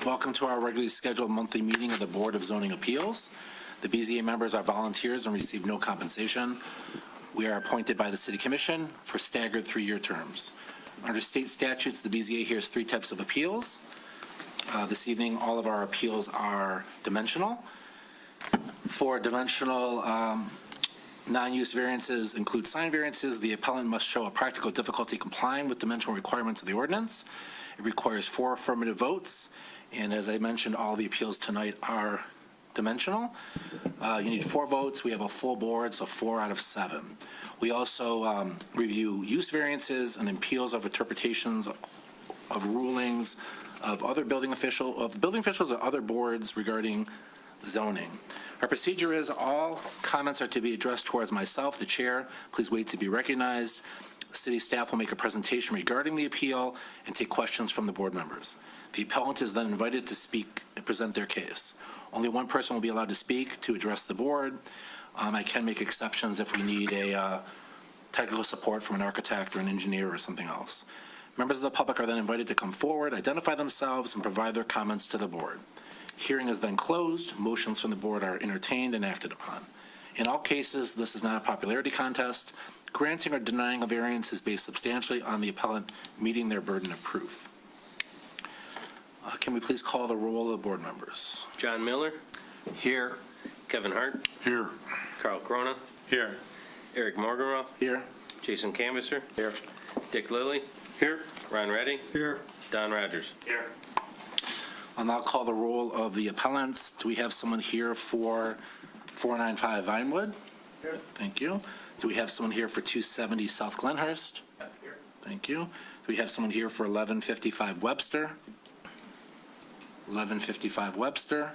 Welcome to our regularly scheduled monthly meeting of the Board of Zoning Appeals. The BZA members are volunteers and receive no compensation. We are appointed by the City Commission for staggered 3-year terms. Under state statutes, the BZA hears 3 types of appeals. This evening, all of our appeals are dimensional. For dimensional non-use variances include sign variances. The appellant must show a practical difficulty complying with dimensional requirements of the ordinance. It requires 4 affirmative votes, and as I mentioned, all the appeals tonight are dimensional. You need 4 votes. We have a full board, so 4 out of 7. We also review use variances and appeals of interpretations of rulings of other building officials or other boards regarding zoning. Our procedure is all comments are to be addressed towards myself, the chair. Please wait to be recognized. City staff will make a presentation regarding the appeal and take questions from the board members. The appellant is then invited to speak and present their case. Only one person will be allowed to speak to address the board. I can make exceptions if we need a technical support from an architect or an engineer or something else. Members of the public are then invited to come forward, identify themselves, and provide their comments to the board. Hearing is then closed. Motions from the board are entertained and acted upon. In all cases, this is not a popularity contest. Granting or denying a variance is based substantially on the appellant meeting their burden of proof. Can we please call the roll of the board members? John Miller. Here. Kevin Hart. Here. Carl Corona. Here. Eric Morgenroth. Here. Jason Canvasser. Here. Dick Lilly. Here. Ron Reddy. Here. Don Rogers. Here. I'll now call the roll of the appellants. Do we have someone here for 495 Vinewood? Here. Thank you. Do we have someone here for 270 South Glenhurst? Here. Thank you. Do we have someone here for 1155 Webster? 1155 Webster.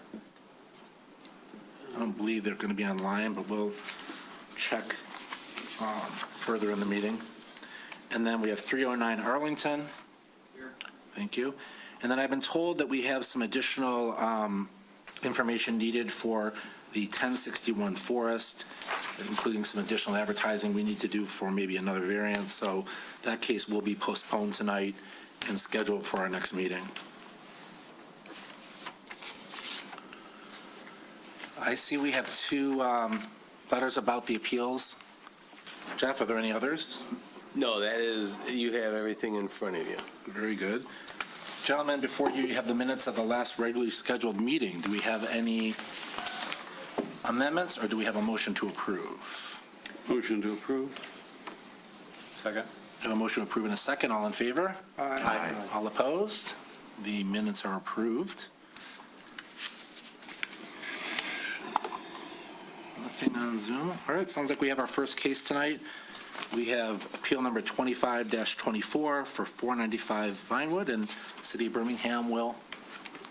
I don't believe they're going to be online, but we'll check further in the meeting. And then we have 309 Arlington. Here. Thank you. And then I've been told that we have some additional information needed for the 1061 Forest, including some additional advertising we need to do for maybe another variance. So that case will be postponed tonight and scheduled for our next meeting. I see we have 2 letters about the appeals. Jeff, are there any others? No, that is, you have everything in front of you. Very good. Gentlemen, before you have the minutes of the last regularly scheduled meeting. Do we have any amendments or do we have a motion to approve? Motion to approve. Second. We have a motion to approve in a second. All in favor? Aye. All opposed? The minutes are approved. Nothing on Zoom. All right, sounds like we have our first case tonight. We have appeal number 25-24 for 495 Vinewood, and City of Birmingham will,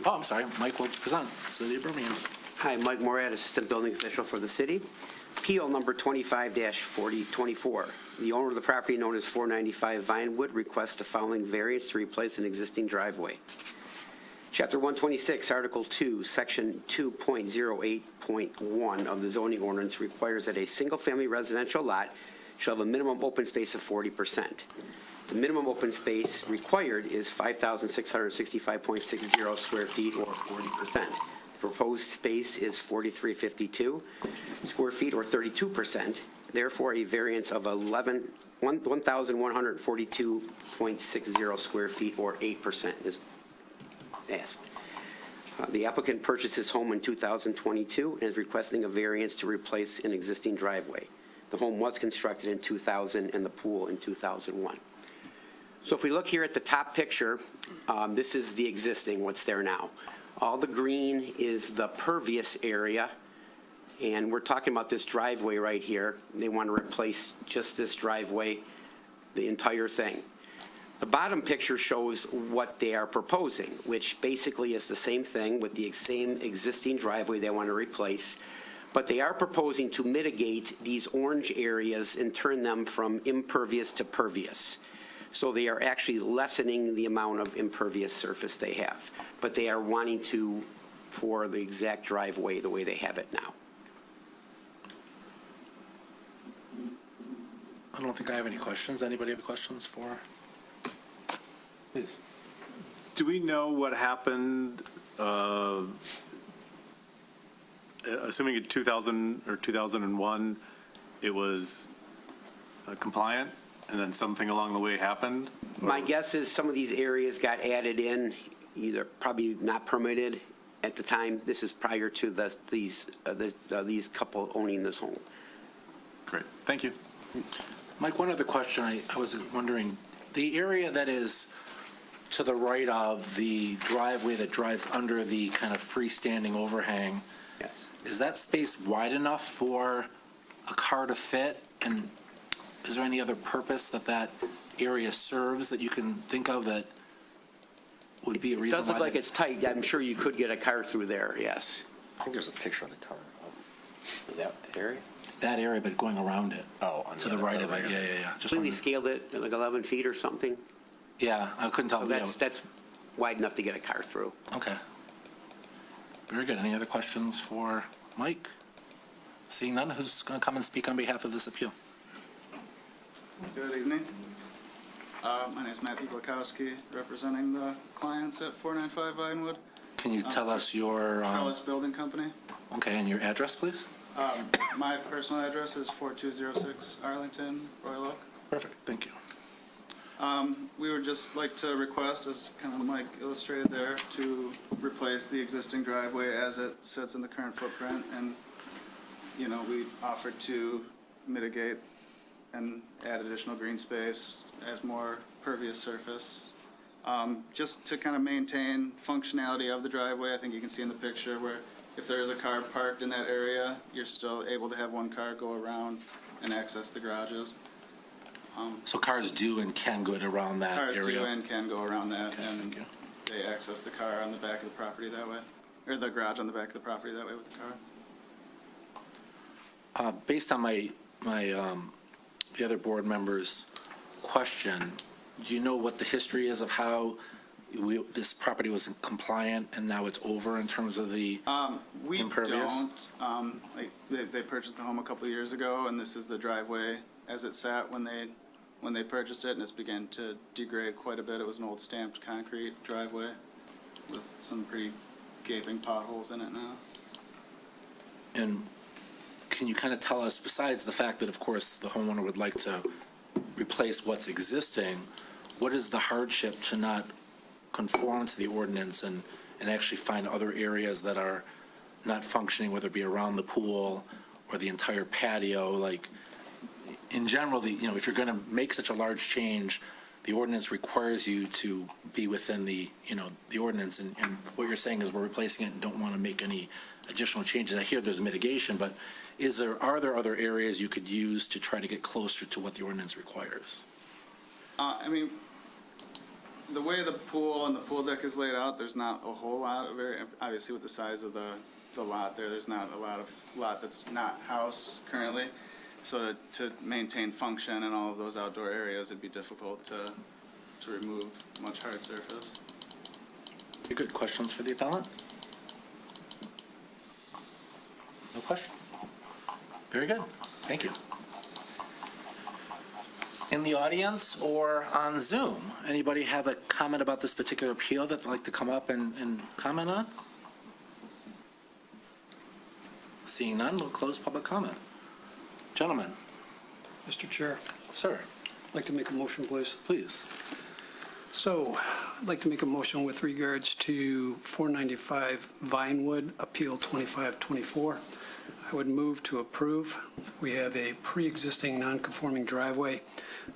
Mike will present. City of Birmingham. Hi, Mike Morad, Assistant Building Official for the city. Appeal number 25-4024. The owner of the property known as 495 Vinewood requests the following variance to replace an existing driveway. Chapter 126, Article 2, Section 2.08.1 of the zoning ordinance requires that a single-family residential lot shall have a minimum open space of 40%. The minimum open space required is 5,665.60 square feet or 40%. The proposed space is 4,352 square feet or 32%. Therefore, a variance of 1,142.60 square feet or 8% is asked. The applicant purchased his home in 2022 and is requesting a variance to replace an existing driveway. The home was constructed in 2000 and the pool in 2001. So if we look here at the top picture, this is the existing, what's there now. All the green is the pervious area, and we're talking about this driveway right here. They want to replace just this driveway, the entire thing. The bottom picture shows what they are proposing, which basically is the same thing with the same existing driveway they want to replace. But they are proposing to mitigate these orange areas and turn them from impervious to pervious. So they are actually lessening the amount of impervious surface they have. But they are wanting to pour the exact driveway the way they have it now. I don't think I have any questions. Anybody have questions for? Please. Do we know what happened assuming in 2000 or 2001, it was compliant, and then something along the way happened? My guess is some of these areas got added in, either probably not permitted at the time. This is prior to these couple owning this home. Great, thank you. Mike, one other question. I was wondering, the area that is to the right of the driveway that drives under the kind of freestanding overhang, Yes. is that space wide enough for a car to fit? And is there any other purpose that that area serves that you can think of that would be a It reason does why? look like it's tight. I'm sure you could get a car through there, yes. I think there's a picture of the car. Is that the area? That area, but going around it. Oh, on To the other- right of other it, area. yeah. Just Completely wondered. scaled it at like 11 feet or something. Yeah, I couldn't tell. So that's wide enough to get a car through. Okay. Very good. Any other questions for Mike? Seeing none, who's going to come and speak on behalf of this appeal? Good evening. My name is Matthew Glakowski, representing the clients at 495 Vinewood, Can you tell us your, Trellis Building Company. okay, and your address, please? My personal address is 4206 Arlington, Royal Oak. Perfect, thank you. We would just like to request, as kind of Mike illustrated there, to replace the existing driveway as it sits in the current footprint. And, you know, we offered to mitigate and add additional green space as more pervious surface. Just to kind of maintain functionality of the driveway. I think you can see in the picture where if there is a car parked in that area, you're still able to have one car go around and access the garages. So cars do and can go around that Cars area? do and can go around that, and thank you. they access the car on the back of the property that way, or the garage on the back of the property that way with the car. Based on the other board members' question, do you know what the history is of how this property was compliant and now it's over in terms of the, We Impervious? don't, they purchased the home a couple of years ago, and this is the driveway as it sat when they purchased it, and it's began to degrade quite a bit. It was an old stamped concrete driveway with some pretty gaping potholes in it now. and can you kind of tell us, besides the fact that, of course, the homeowner would like to replace what's existing, what is the hardship to not conform to the ordinance and actually find other areas that are not functioning, whether it be around the pool or the entire patio? Like, in general, if you're going to make such a large change, the ordinance requires you to be within the ordinance, and what you're saying is we're replacing it and don't want to make any additional changes. I hear there's mitigation, but are there other areas you could use to try to get closer to what the ordinance requires? I mean, the way the pool and the pool deck is laid out, there's not a whole lot of area. Obviously, with the size of the lot there's not a lot that's not house currently. So to maintain function in all of those outdoor areas, it'd be difficult to remove much hard surface. Very good. Questions for the appellant? No questions? Very good. Thank you. In the audience or on Zoom, anybody have a comment about this particular appeal that they'd like to come up and comment on? Seeing none, we'll close public comment. Gentlemen, Mr. Chair, sir, I'd like to make a motion, please. please. So I'd like to make a motion with regards to 495 Vinewood, Appeal 2524. I would move to approve. We have a pre-existing non-conforming driveway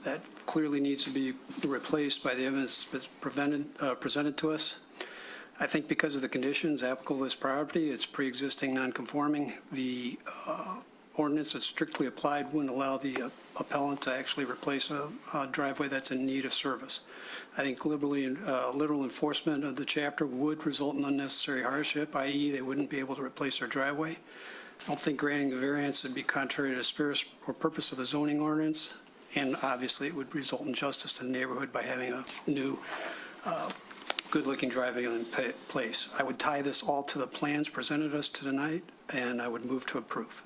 that clearly needs to be replaced by the evidence that's presented to us. I think because of the conditions applicable to this property, it's pre-existing non-conforming. The ordinance that's strictly applied wouldn't allow the appellant to actually replace a driveway that's in need of service. I think literal enforcement of the chapter would result in unnecessary hardship, i.e. they wouldn't be able to replace their driveway. I don't think granting the variance would be contrary to the spirit or purpose of the zoning ordinance, and obviously it would result in justice to the neighborhood by having a new good-looking driveway in place. I would tie this all to the plans presented us tonight, and I would move to approve.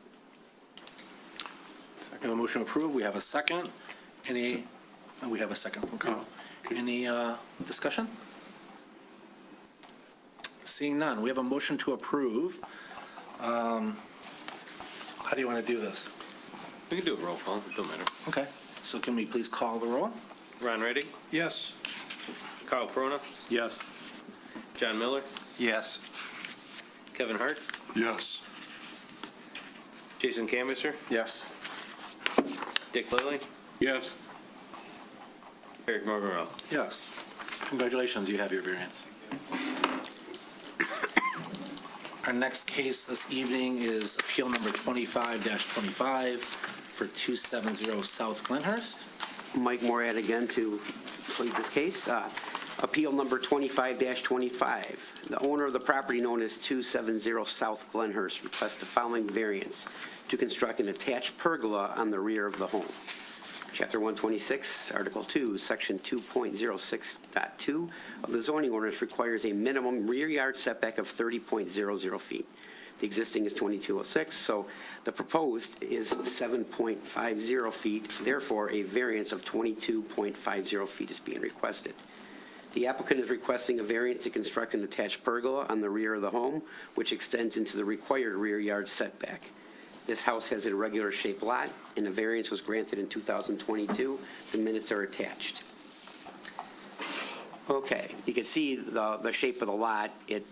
We have a motion to approve. We have a second. We have a second from Carl. Any discussion? Seeing none, we have a motion to approve. How do you want to do this? We can do a roll call, it don't matter. Okay, so can we please call the roll? Ron Ready, Yes. Carl Prona, Yes. John Miller, Yes. Kevin Hart, Yes. Jason Canvasser, Yes. Dick Lilly, Yes. Eric Morganwell. Yes. Congratulations, you have your variance. Our next case this evening is appeal number 25-25 for 270 South Glenhurst. Mike Morad again to plead this case. Appeal number 25-25. The owner of the property known as 270 South Glenhurst requests the following variance to construct an attached pergola on the rear of the home. Chapter 126, Article 2, Section 2.06.2 of the zoning ordinance requires a minimum rear yard setback of 30.00 feet. The existing is 2206, so the proposed is 7.50 feet. Therefore, a variance of 22.50 feet is being requested. The applicant is requesting a variance to construct an attached pergola on the rear of the home, which extends into the required rear yard setback. This house has a irregular shaped lot, and a variance was granted in 2022. The minutes are attached. Okay, you can see the shape of the lot. It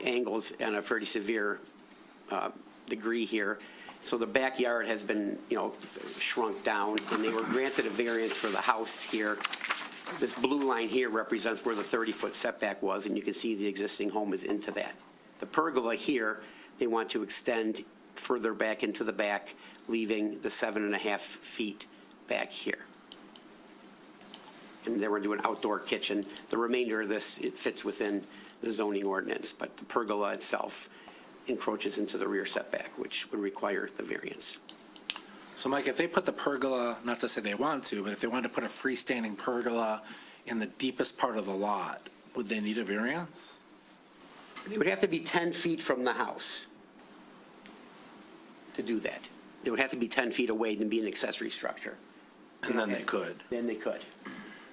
angles on a pretty severe degree here. So the backyard has been, shrunk down, and they were granted a variance for the house here. This blue line here represents where the 30-foot setback was, and you can see the existing home is into that. The pergola here, they want to extend further back into the back, leaving the 7.5 feet back here. And then we're doing outdoor kitchen. The remainder of this, it fits within the zoning ordinance, but the pergola itself encroaches into the rear setback, which would require the variance. So Mike, if they put the pergola, not to say they want to, but if they wanted to put a freestanding pergola in the deepest part of the lot, would they need a variance? They would have to be 10 feet from the house to do that. They would have to be 10 feet away and be an accessory structure. And then they could. Then they could.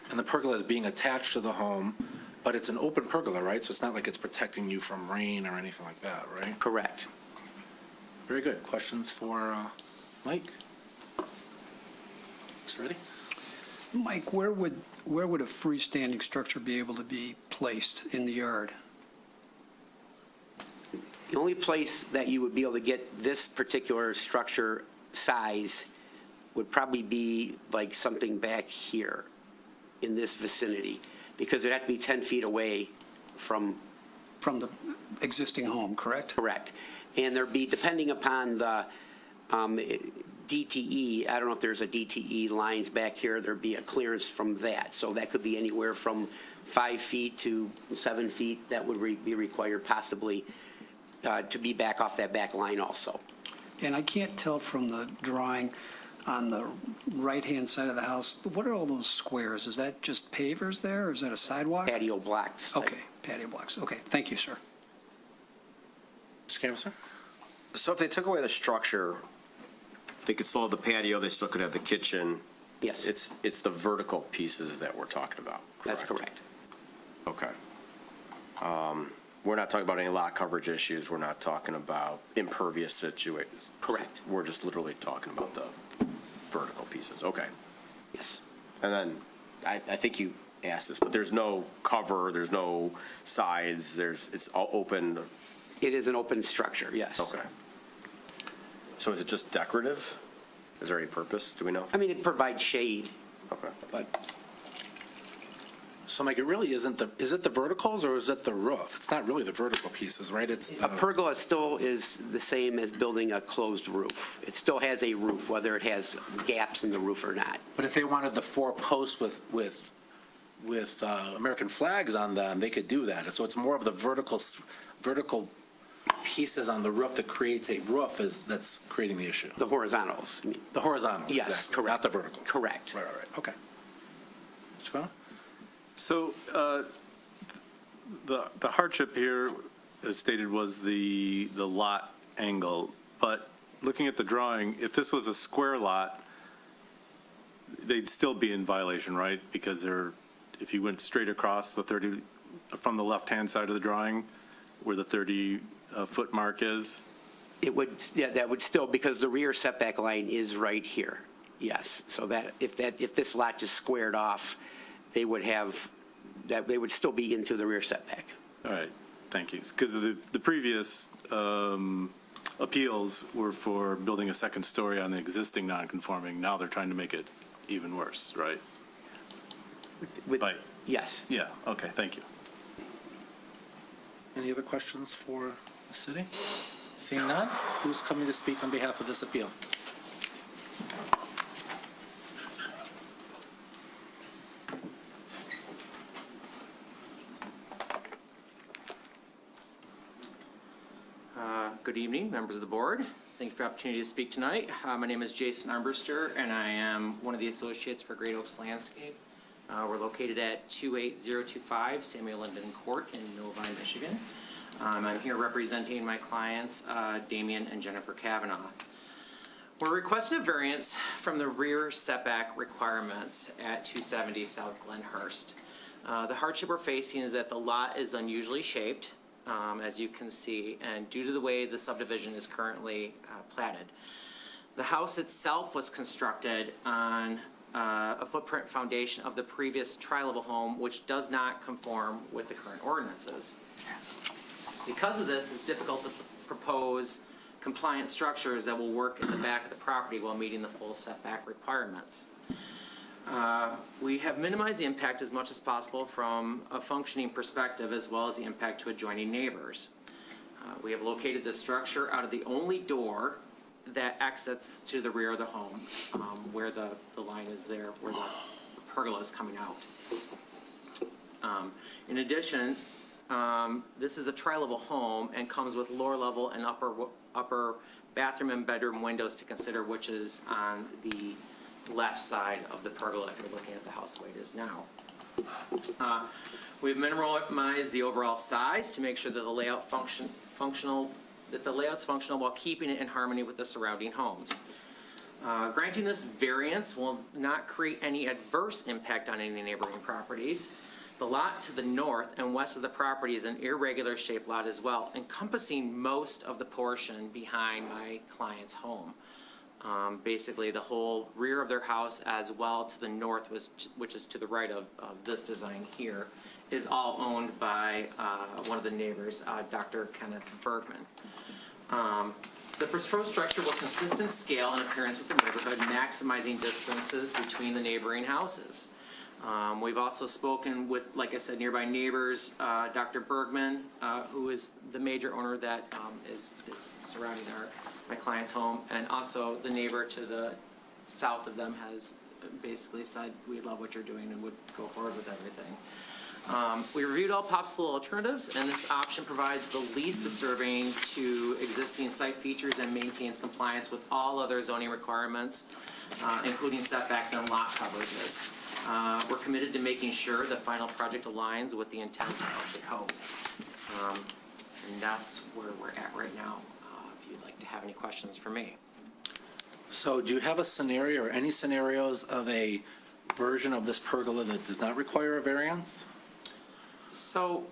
And the pergola is being attached to the home, but it's an open pergola, right? So it's not like it's protecting you from rain or anything like that, right? Correct. Very good. Questions for Mike? Mr. Ready? Mike, where would a freestanding structure be able to be placed in the yard? The only place that you would be able to get this particular structure size would probably be like something back here in this vicinity, because it'd have to be 10 feet away from. From the existing home, correct? Correct. And there'd be, depending upon the DTE, I don't know if there's a DTE lines back here, there'd be a clearance from that. So that could be anywhere from 5 feet to 7 feet that would be required possibly to be back off that back line also. And I can't tell from the drawing on the right-hand side of the house, what are all those squares? Is that just pavers there, or is that a sidewalk? Patio blocks. Okay, patio blocks. Okay, thank you, sir. Mr. Canvasser? So if they took away the structure, they could still have the patio, they still could have the kitchen. Yes, It's the vertical pieces that we're talking about. that's correct. Okay. We're not talking about any lot coverage issues. We're not talking about impervious situations. Correct. We're just literally talking about the vertical pieces. Okay. Yes. And then, I think you asked this, but there's no cover, there's no sides, it's all open. It is an open structure, yes. Okay. So is it just decorative? Is there any purpose? Do we know? I mean, it provides shade, Okay. but So Mike, it really isn't is it the verticals or is it the roof? It's not really the vertical pieces, right? It's a pergola still is the same as building a closed roof. It still has a roof, whether it has gaps in the roof or not. But if they wanted the 4 posts with American flags on them, they could do that. So it's more of the vertical pieces on the roof that creates a roof that's creating the issue. The horizontals, I mean, The horizontals, Yes, exactly, correct. not the verticals. Correct. Right. Okay. Mr. Quinn? So the hardship here, as stated, was the lot angle. But looking at the drawing, if this was a square lot, they'd still be in violation, right? Because if you went straight across the 30, from the left-hand side of the drawing, where the 30-foot mark is? It would, yeah, that would still, because the rear setback line is right here. Yes. So if this lot just squared off, they would still be into the rear setback. All right, thank you. Because the previous appeals were for building a second story on the existing non-conforming. Now they're trying to make it even worse, right? Right. Yes. Yeah, okay, thank you. Any other questions for the city? Seeing none, who's coming to speak on behalf of this appeal? Good evening, members of the board. Thank you for the opportunity to speak tonight. My name is Jason Armbruster, and I am one of the associates for Great Oaks Landscape. We're located at 28025 Samuel Linden Court in Novi, Michigan. I'm here representing my clients, Damian and Jennifer Kavanaugh. We're requesting a variance from the rear setback requirements at 270 South Glenhurst. The hardship we're facing is that the lot is unusually shaped, as you can see, and due to the way the subdivision is currently platted. The house itself was constructed on a footprint foundation of the previous tri-level home, which does not conform with the current ordinances. Because of this, it's difficult to propose compliant structures that will work in the back of the property while meeting the full setback requirements. We have minimized the impact as much as possible from a functioning perspective, as well as the impact to adjoining neighbors. We have located the structure out of the only door that exits to the rear of the home, where the line is there, where the pergola is coming out. In addition, this is a tri-level home and comes with lower level and upper bathroom and bedroom windows to consider, which is on the left side of the pergola if you're looking at the house the way it is now. We've minimized the overall size to make sure that the layout's functional while keeping it in harmony with the surrounding homes. Granting this variance will not create any adverse impact on any neighboring properties. The lot to the north and west of the property is an irregular shaped lot as well, encompassing most of the portion behind my client's home. Basically, the whole rear of their house as well to the north, which is to the right of this design here, is all owned by one of the neighbors, Dr. Kenneth Bergman. The proposed structure will consist in scale and appearance with the neighborhood, maximizing distances between the neighboring houses. We've also spoken with, like I said, nearby neighbors, Dr. Bergman, who is the major owner that is surrounding my client's home, and also the neighbor to the south of them has basically said, we love what you're doing and would go forward with everything. We reviewed all possible alternatives, and this option provides the least disturbing to existing site features and maintains compliance with all other zoning requirements, including setbacks and lot coverages. We're committed to making sure the final project aligns with the intent of the code. And that's where we're at right now, if you'd like to have any questions for me. So do you have a scenario or any scenarios of a version of this pergola that does not require a variance? So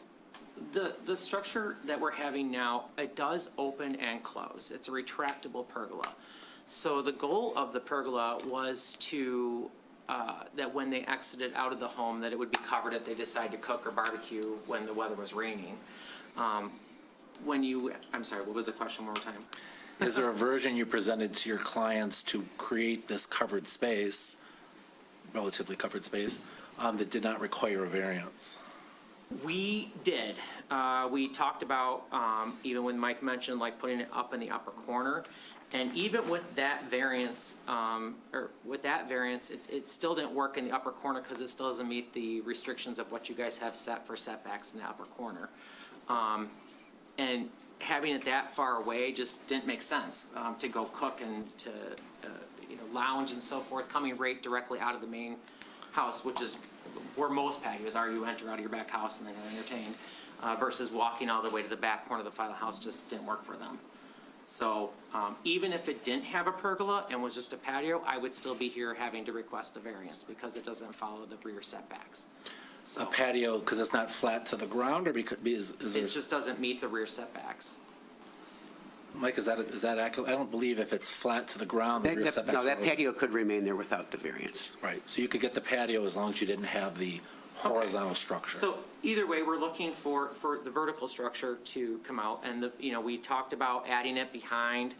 the structure that we're having now, it does open and close. It's a retractable pergola. So the goal of the pergola was to that when they exited out of the home, that it would be covered if they decided to cook or barbecue when the weather was raining. I'm sorry, what was the question one more time? Is there a version you presented to your clients to create this covered space, relatively covered space, that did not require a variance? We did. We talked about, even when Mike mentioned like putting it up in the upper corner, and even with that variance, it still didn't work in the upper corner because it still doesn't meet the restrictions of what you guys have set for setbacks in the upper corner. And having it that far away just didn't make sense to go cook and to lounge and so forth, coming right directly out of the main house, which is where most patios are. You enter out of your back house and then you're entertained, versus walking all the way to the back corner of the file house just didn't work for them. So even if it didn't have a pergola and was just a patio, I would still be here having to request a variance because it doesn't follow the rear setbacks. So A patio, because it's not flat to the ground, or because, is there, it just doesn't meet the rear setbacks. Mike, is that accurate? I don't believe if it's flat to the ground, the rear setbacks. No, that are- patio could remain there without the variance. Right, so you could get the patio as long as you didn't have the horizontal structure. So either way, we're looking for the vertical structure to come out, and we talked about adding it behind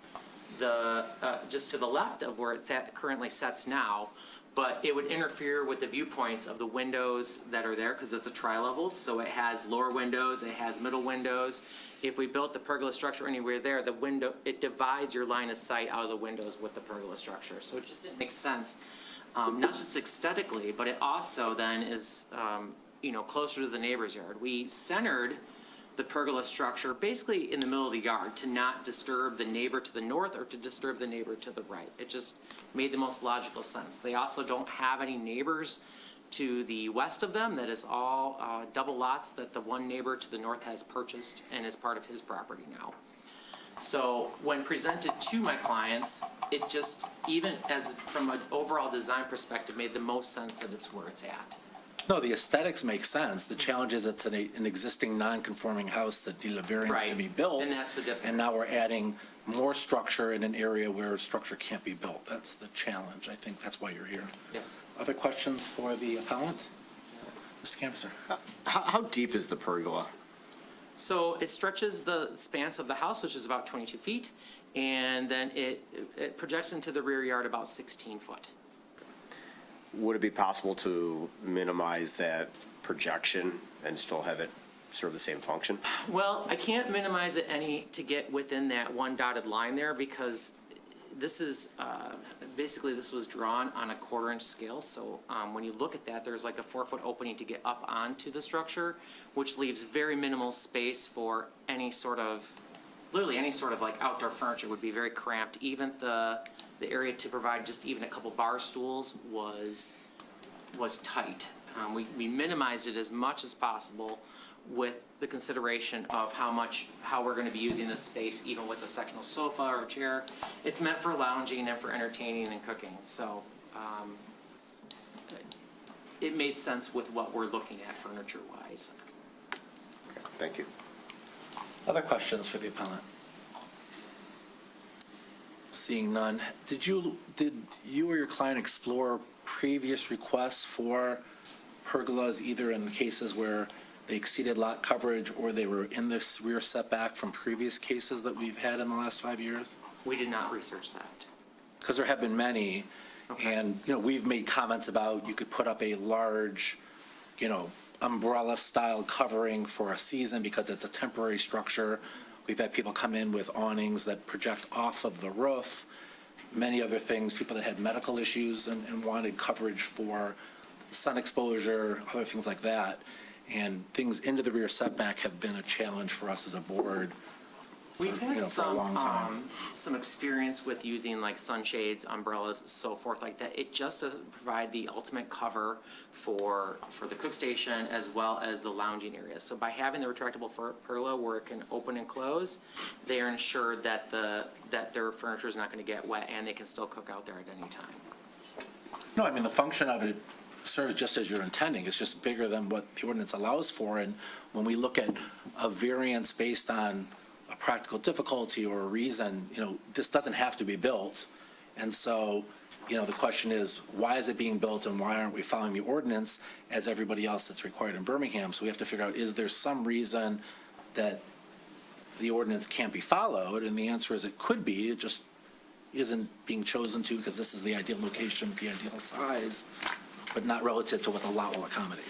the, just to the left of where it's currently sets now, but it would interfere with the viewpoints of the windows that are there, because it's a tri-level, so it has lower windows, it has middle windows. If we built the pergola structure anywhere there, the window, it divides your line of sight out of the windows with the pergola structure, so it just didn't make sense. Not just aesthetically, but it also then is, closer to the neighbor's yard. We centered the pergola structure basically in the middle of the yard to not disturb the neighbor to the north or to disturb the neighbor to the right. It just made the most logical sense. They also don't have any neighbors to the west of them. That is all double lots that the one neighbor to the north has purchased and is part of his property now. So when presented to my clients, it just, even as from an overall design perspective, made the most sense that it's where it's at. No, the aesthetics make sense. The challenge is it's an existing non-conforming house that needed a variance to Right. be built. And that's the difference. And now we're adding more structure in an area where structure can't be built. That's the challenge. I think that's why you're here. Yes. Other questions for the appellant? Mr. Canvasser? How deep is the pergola? So it stretches the span of the house, which is about 22 feet, and then it projects into the rear yard about 16 foot. Would it be possible to minimize that projection and still have it serve the same function? Well, I can't minimize it any to get within that one dotted line there, because this is, basically this was drawn on a 1/4-inch scale. So when you look at that, there's like a 4-foot opening to get up onto the structure, which leaves very minimal space for any sort of, literally any sort of like outdoor furniture would be very cramped. Even the area to provide just even a couple bar stools was tight. We minimized it as much as possible with the consideration of how we're going to be using this space, even with a sectional sofa or chair. It's meant for lounging and for entertaining and cooking. So it made sense with what we're looking at furniture-wise. Okay, thank you. Other questions for the appellant? Seeing none, did you or your client explore previous requests for pergolas, either in cases where they exceeded lot coverage or they were in this rear setback from previous cases that we've had in the last 5 years? We did not research that. Because there have been many, Okay. and, we've made comments about you could put up a large, umbrella-style covering for a season because it's a temporary structure. We've had people come in with awnings that project off of the roof, many other things, people that had medical issues and wanted coverage for sun exposure, other things like that. And things into the rear setback have been a challenge for us as a board. We've for had a long time. some experience with using like sunshades, umbrellas, so forth like that. It just doesn't provide the ultimate cover for the cook station as well as the lounging area. So by having the retractable pergola where it can open and close, they are ensured that their furniture is not going to get wet and they can still cook out there at any time. No, I mean, the function of it serves just as you're intending. It's just bigger than what the ordinance allows for. And when we look at a variance based on a practical difficulty or a reason, this doesn't have to be built. And so, the question is, why is it being built and why aren't we following the ordinance as everybody else that's required in Birmingham? So we have to figure out, is there some reason that the ordinance can't be followed? And the answer is it could be. It just isn't being chosen to because this is the ideal location with the ideal size, but not relative to what the lot will accommodate.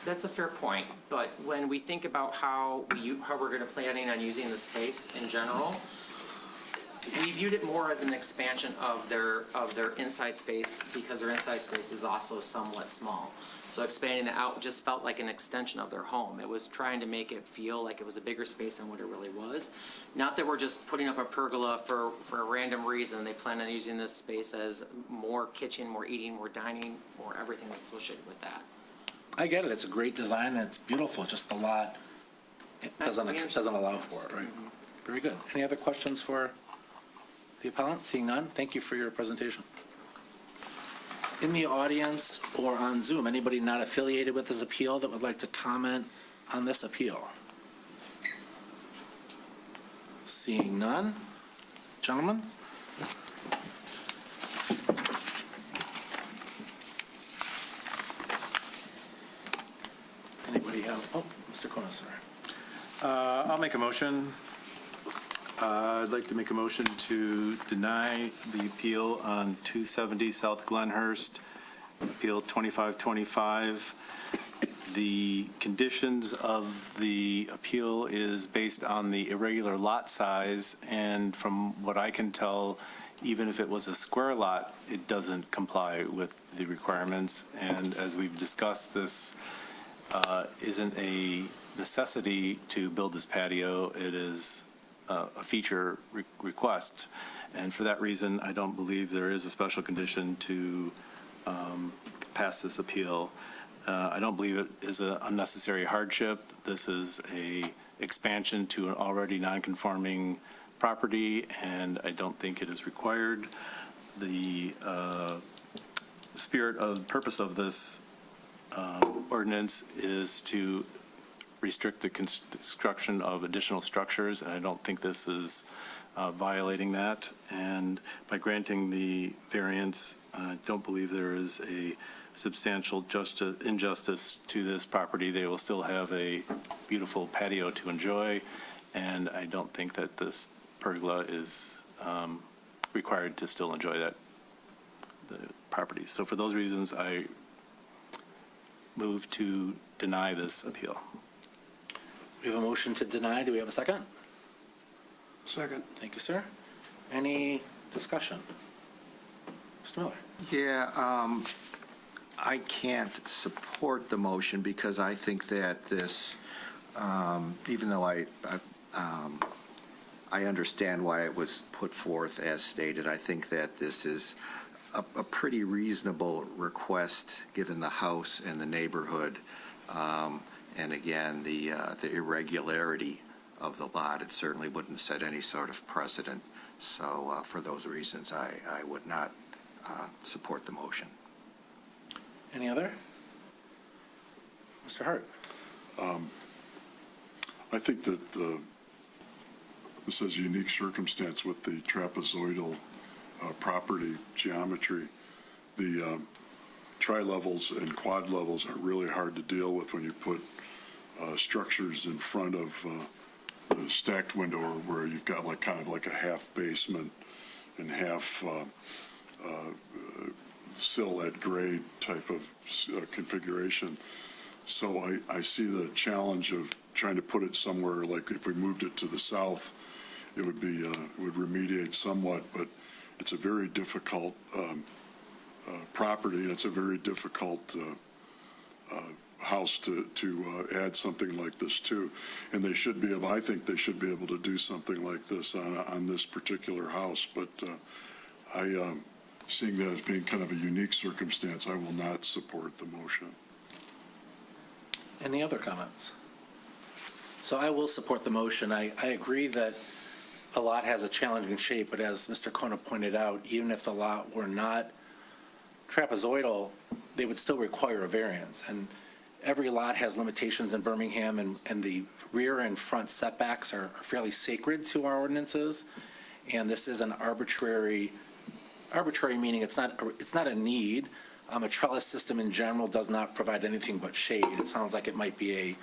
That's a fair point, but when we think about how we're going to planning on using the space in general, we viewed it more as an expansion of their inside space because their inside space is also somewhat small. So expanding that out just felt like an extension of their home. It was trying to make it feel like it was a bigger space than what it really was. Not that we're just putting up a pergola for a random reason. They plan on using this space as more kitchen, more eating, more dining, more everything that's associated with that. I get it. It's a great design and it's beautiful. Just the lot doesn't allow for it, right? Very good. Any other questions for the appellant? Seeing none, thank you for your presentation. In the audience or on Zoom, anybody not affiliated with this appeal that would like to comment on this appeal? Seeing none. Gentlemen? Anybody have, oh, Mr. Conisar. I'll make a motion. I'd like to make a motion to deny the appeal on 270 South Glenhurst, Appeal 2525. The conditions of the appeal is based on the irregular lot size, and from what I can tell, even if it was a square lot, it doesn't comply with the requirements. And as we've discussed, this isn't a necessity to build this patio. It is a feature request. And for that reason, I don't believe there is a special condition to pass this appeal. I don't believe it is an unnecessary hardship. This is a expansion to an already non-conforming property, and I don't think it is required. The spirit of purpose of this ordinance is to restrict the construction of additional structures, and I don't think this is violating that. And by granting the variance, I don't believe there is a substantial injustice to this property. They will still have a beautiful patio to enjoy, and I don't think that this pergola is required to still enjoy the property. So for those reasons, I move to deny this appeal. We have a motion to deny. Do we have a second? Second. Thank you, sir. Any discussion? Mr. Miller? Yeah, I can't support the motion because I think that this, even though I understand why it was put forth as stated, I think that this is a pretty reasonable request given the house and the neighborhood. And again, the irregularity of the lot, it certainly wouldn't set any sort of precedent. So for those reasons, I would not support the motion. Any other? Mr. Hart? I think that this is a unique circumstance with the trapezoidal property geometry. The tri-levels and quad levels are really hard to deal with when you put structures in front of the stacked window, or where you've got like kind of like a half basement and half sill at grade type of configuration. So I see the challenge of trying to put it somewhere, like if we moved it to the south, it would be, it would remediate somewhat, but it's a very difficult property, and it's a very difficult house to add something like this to. And they should be able, I think they should be able to do something like this on this particular house, but seeing that as being kind of a unique circumstance, I will not support the motion. Any other comments? So I will support the motion. I agree that a lot has a challenging shape, but as Mr. Kona pointed out, even if the lot were not trapezoidal, they would still require a variance. And every lot has limitations in Birmingham, and the rear and front setbacks are fairly sacred to our ordinances. And this is an arbitrary meaning it's not a need. A trellis system in general does not provide anything but shade. It sounds like it might be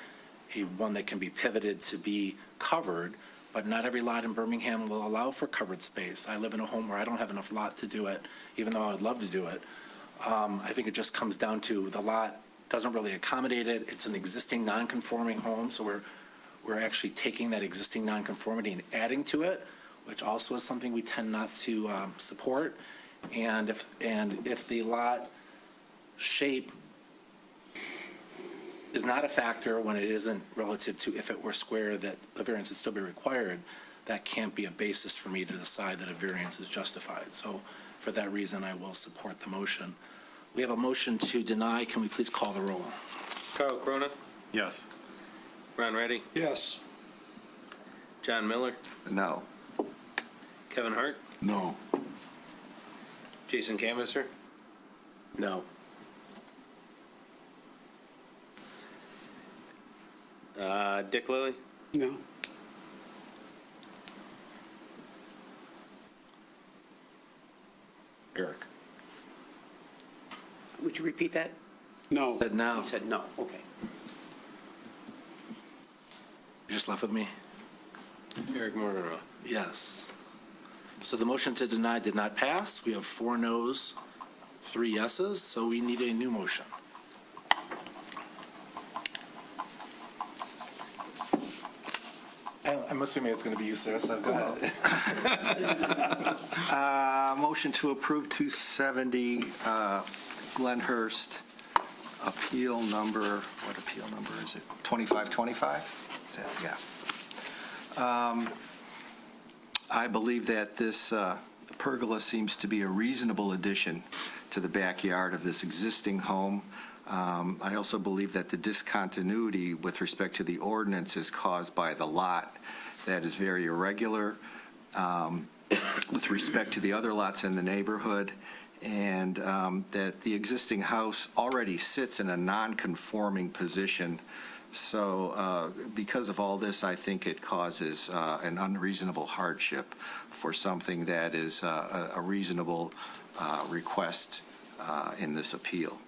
a one that can be pivoted to be covered, but not every lot in Birmingham will allow for covered space. I live in a home where I don't have enough lot to do it, even though I would love to do it. I think it just comes down to the lot doesn't really accommodate it. It's an existing non-conforming home, so we're actually taking that existing non-conformity and adding to it, which also is something we tend not to support. And if the lot shape is not a factor when it isn't relative to if it were square, that a variance would still be required, that can't be a basis for me to decide that a variance is justified. So for that reason, I will support the motion. We have a motion to deny. Can we please call the roll? Carl Crona, Yes. Ron Ready, Yes. John Miller, No. Kevin Hart, No. Jason Canvaser, No. Dick Lilly? No. Eric? Would you repeat that? No. Said no. He said no, okay. You just left with me? Eric Morgenroth? Yes. So the motion to deny did not pass. We have 4 noes, 3 yeses, so we need a new motion. I'm assuming it's going to be you, sir, so go ahead. Motion to approve 270 Glenhurst, appeal number, what appeal number is it? 2525? Is that, yeah. I believe that this pergola seems to be a reasonable addition to the backyard of this existing home. I also believe that the discontinuity with respect to the ordinance is caused by the lot that is very irregular with respect to the other lots in the neighborhood, and that the existing house already sits in a non-conforming position. So because of all this, I think it causes an unreasonable hardship for something that is a reasonable request in this appeal.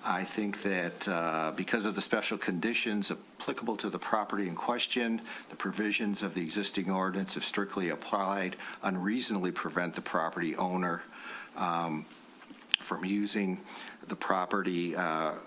I think that because of the special conditions applicable to the property in question, the provisions of the existing ordinance, if strictly applied, unreasonably prevent the property owner from using the property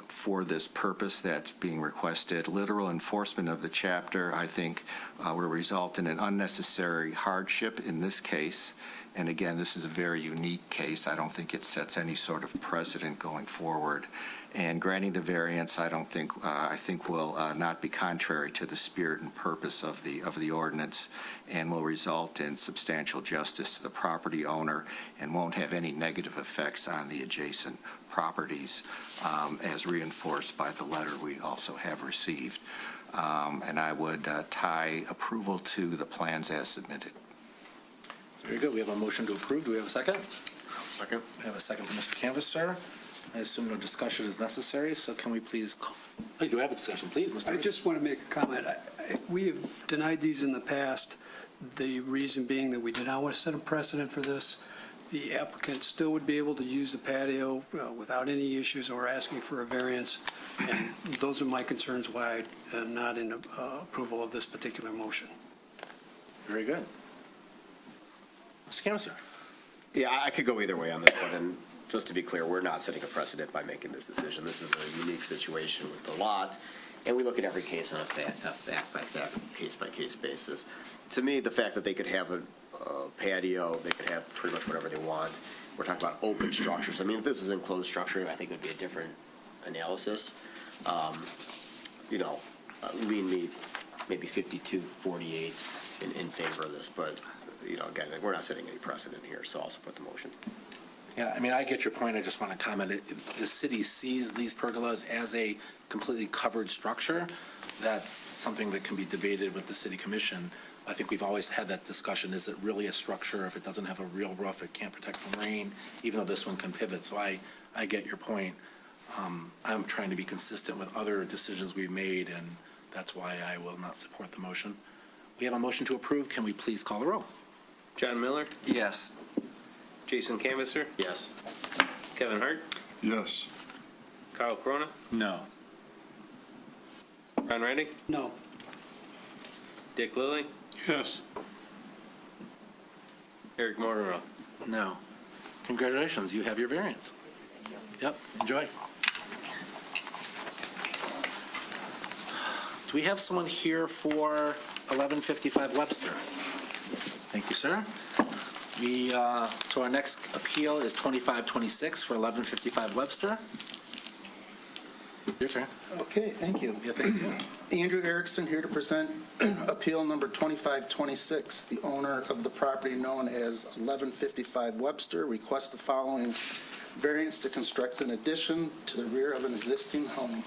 for this purpose that's being requested. Literal enforcement of the chapter, I think, will result in an unnecessary hardship in this case. And again, this is a very unique case. I don't think it sets any sort of precedent going forward. And granting the variance, I think will not be contrary to the spirit and purpose of the ordinance, and will result in substantial justice to the property owner and won't have any negative effects on the adjacent properties, as reinforced by the letter we also have received. And I would tie approval to the plans as submitted. Very good. We have a motion to approve. Do we have a second? Second. We have a second from Mr. Canvasser. I assume no discussion is necessary, so can we please, oh, you do have a discussion, please, Mr. I just want to make a comment. We have denied these in the past, the reason being that we did not want to set a precedent for this. The applicant still would be able to use the patio without any issues or asking for a variance, and those are my concerns why I'm not in approval of this particular motion. Very good. Mr. Canvasser. Yeah, I could go either way on this one, and just to be clear, we're not setting a precedent by making this decision. This is a unique situation with the lot, and we look at every case on a fact-by-fact, case-by-case basis. To me, the fact that they could have a patio, they could have pretty much whatever they want. We're talking about open structures. I mean, if this is enclosed structure, I think it would be a different analysis. Lean me maybe 52-48 in favor of this, but again, we're not setting any precedent here, so I'll support the motion. Yeah, I mean, I get your point. I just want to comment. The city sees these pergolas as a completely covered structure. That's something that can be debated with the city commission. I think we've always had that discussion. Is it really a structure? If it doesn't have a real roof, it can't protect from rain, even though this one can pivot. So I get your point. I'm trying to be consistent with other decisions we've made, and that's why I will not support the motion. We have a motion to approve. Can we please call the roll? John Miller? Yes. Jason Canvasser? Yes. Kevin Hart? Yes. Kyle Corona? No. Ron Redding? No. Dick Lilly? Yes. Eric Morgenroth? No. Congratulations. You have your variance. Yep. Enjoy. Do we have someone here for 1155 Webster? Thank you, sir. So our next appeal is 2526 for 1155 Webster. Your turn. Okay, thank you. Yeah, thank you. Andrew Erickson here to present appeal number 2526. The owner of the property known as 1155 Webster requests the following variance to construct an addition to the rear of an existing home.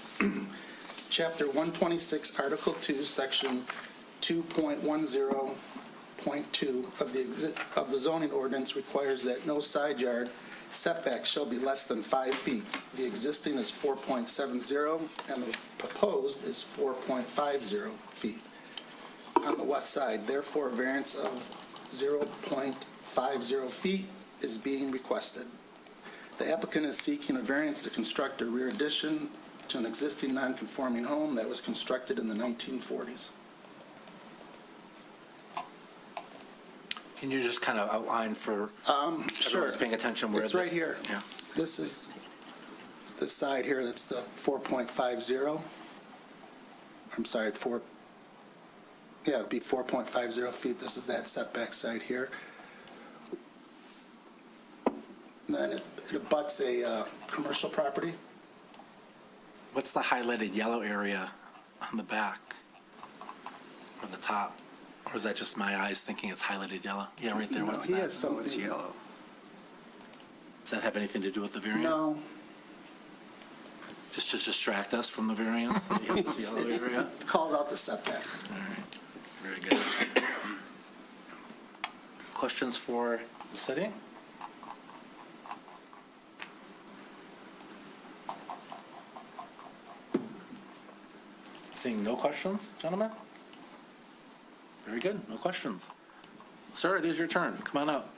Chapter 126, Article 2, Section 2.10.1 0.2 of the zoning ordinance requires that no side yard setback shall be less than 5 feet. The existing is 4.70 and the proposed is 4.50 feet on the west side. Therefore, a variance of 0.50 feet is being requested. The applicant is seeking a variance to construct a rear addition to an existing non-conforming home that was constructed in the 1940s. Can you just kind of outline for Sure. everyone's paying attention where It's this? right here. Yeah. This is the side here, that's the 4.50. I'm sorry, it'd be 4.50 feet. This is that setback side here. And then it abuts a commercial property. What's the highlighted yellow area on the back or the top? Or is that just my eyes thinking it's highlighted yellow? Yeah, right there. What's He that? has So it's something. yellow. Does that have anything to do with the variance? No. Just to distract us from the variance? This yellow area? It calls out the setback. All right, very good. Questions for the city? Seeing no questions, gentlemen? Very good, no questions. Sir, it is your turn. Come on up.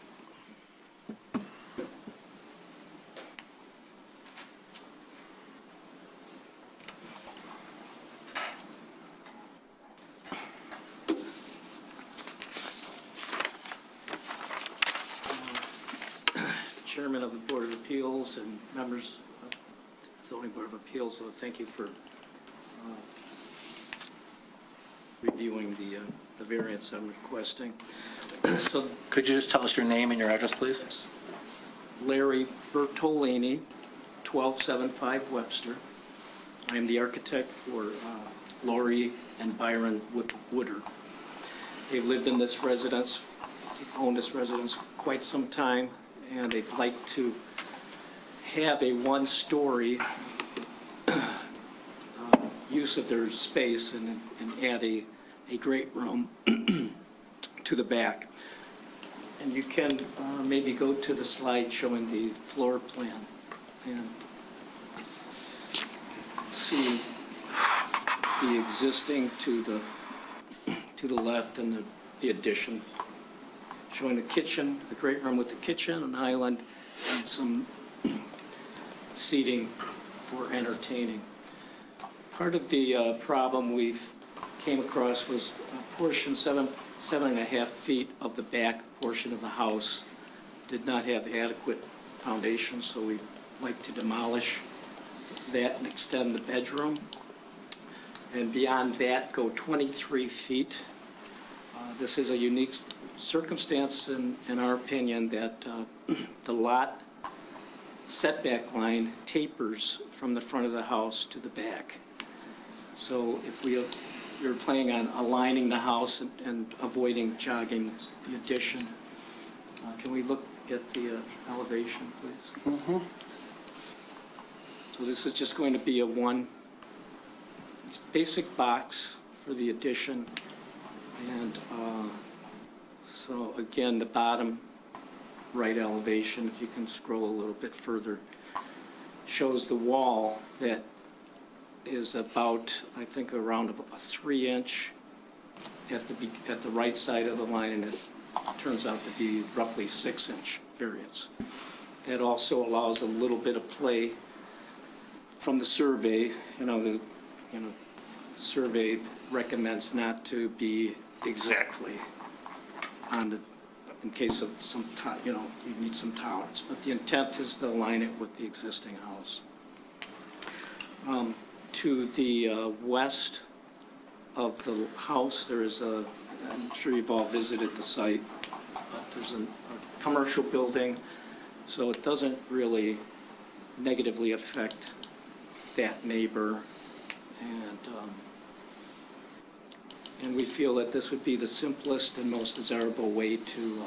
Chairman of the Board of Appeals and members of the Zoning Board of Appeals, so thank you for reviewing the variance I'm requesting. So Could you just tell us your name and your address, please? Larry Bertolini, 1275 Webster. I am the architect for Lori and Byron Woodard. They've lived in this residence, owned this residence quite some time, and they'd like to have a one-story use of their space and add a great room to the back. And you can maybe go to the slide showing the floor plan and see the existing to the left and the addition, showing the kitchen, the great room with the kitchen, an island, and some seating for entertaining. Part of the problem we've came across was a portion, 7.5 feet of the back portion of the house did not have adequate foundation, so we'd like to demolish that and extend the bedroom. And beyond that, go 23 feet. This is a unique circumstance, in our opinion, that the lot setback line tapers from the front of the house to the back. So if you're planning on aligning the house and avoiding jogging the addition, can we look at the elevation, please? So this is just going to be it's basic box for the addition. And so again, the bottom right elevation, if you can scroll a little bit further, shows the wall that is about, I think, around a 3-inch at the right side of the line, and it turns out to be roughly 6-inch variance. That also allows a little bit of play from the survey. The survey recommends not to be exactly on the, in case of some, you need some tolerance, but the intent is to align it with the existing house. To the west of the house, there is I'm sure you've all visited the site, but there's a commercial building, so it doesn't really negatively affect that neighbor. And we feel that this would be the simplest and most desirable way to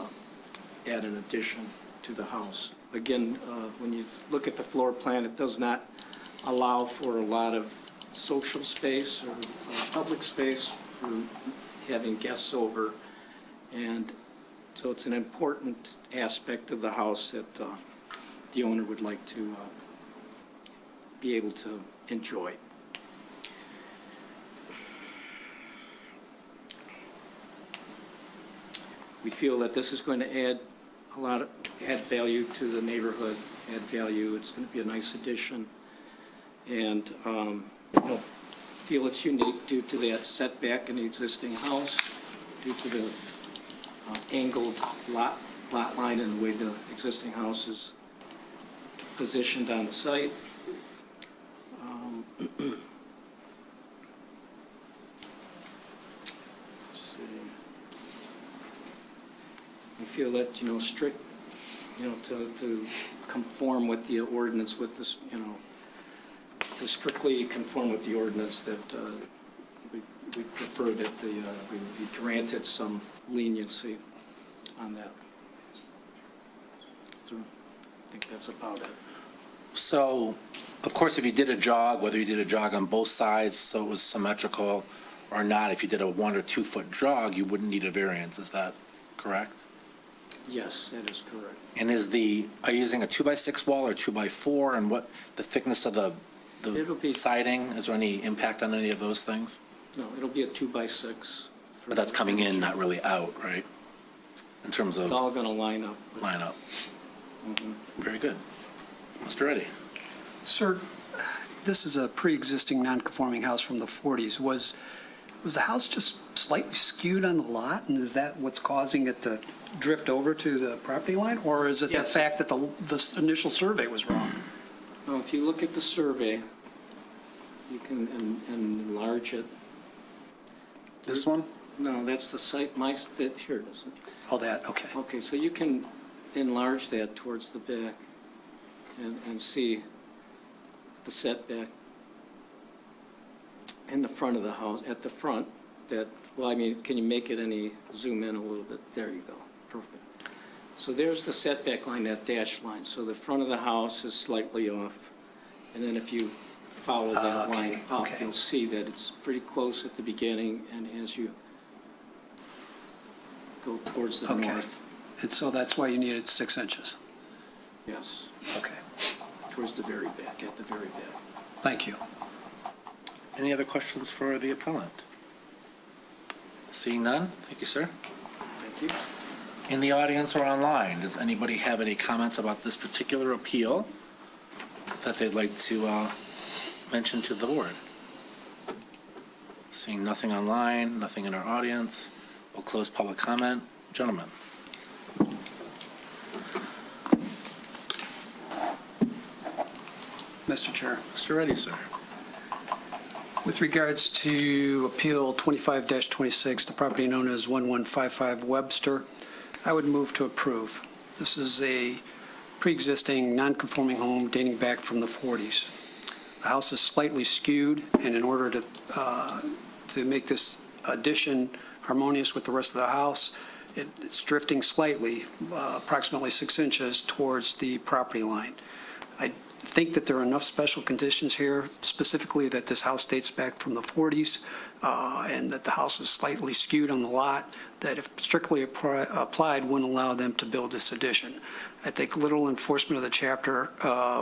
add an addition to the house. Again, when you look at the floor plan, it does not allow for a lot of social space or public space for having guests over. And so it's an important aspect of the house that the owner would like to be able to enjoy. We feel that this is going to add value to the neighborhood, add value. It's going to be a nice addition. And, feel it's unique due to that setback in the existing house, due to the angled lot line and the way the existing house is positioned on the site. Let's see. We feel that, strict, to conform with the ordinance with this, to strictly conform with the ordinance, that we prefer that we be granted some leniency on that. So I think that's about it. So, of course, if you did a jog, whether you did a jog on both sides so it was symmetrical or not, if you did a 1 or 2 foot jog, you wouldn't need a variance. Is that correct? Yes, that is correct. And are you using a 2x6 wall or 2x4, and what the thickness of the It'll be- siding? Is there any impact on any of those things? No, it'll be a 2x6. But that's coming in, not really out, right? In terms It's of all going to line up. line up. Very good. Mr. Reddy? Sir, this is a pre-existing non-conforming house from the 40s. Was the house just slightly skewed on the lot, and is that what's causing it to drift over to the property line? Or is it the Yes. fact that the initial survey was wrong? Now, if you look at the survey, you can enlarge it. This one? No, that's the site, here it is. Oh, that, okay. Okay, so you can enlarge that towards the back and see the setback in the front of the house, at the front, can you make it zoom in a little bit? There you go, perfect. So there's the setback line, that dashed line. So the front of the house is slightly off. And then if you follow that line up, okay. you'll see that it's pretty close at the beginning, and as you go towards the Okay. north, And so that's why you needed 6 inches? yes, Okay, towards the very back, at the very back. thank you. Any other questions for the appellant? Seeing none, thank you, sir. Thank you. In the audience or online, does anybody have any comments about this particular appeal that they'd like to mention to the board? Seeing nothing online, nothing in our audience, we'll close public comment. Gentlemen. Mr. Chair. Mr. Reddy, sir. With regards to Appeal 25-26, the property known as 1155 Webster, I would move to approve. This is a pre-existing non-conforming home dating back from the 40s. The house is slightly skewed, and in order to make this addition harmonious with the rest of the house, it's drifting slightly, approximately 6 inches towards the property line. I think that there are enough special conditions here, specifically that this house dates back from the 40s, and that the house is slightly skewed on the lot, that if strictly applied, wouldn't allow them to build this addition. I think literal enforcement of the chapter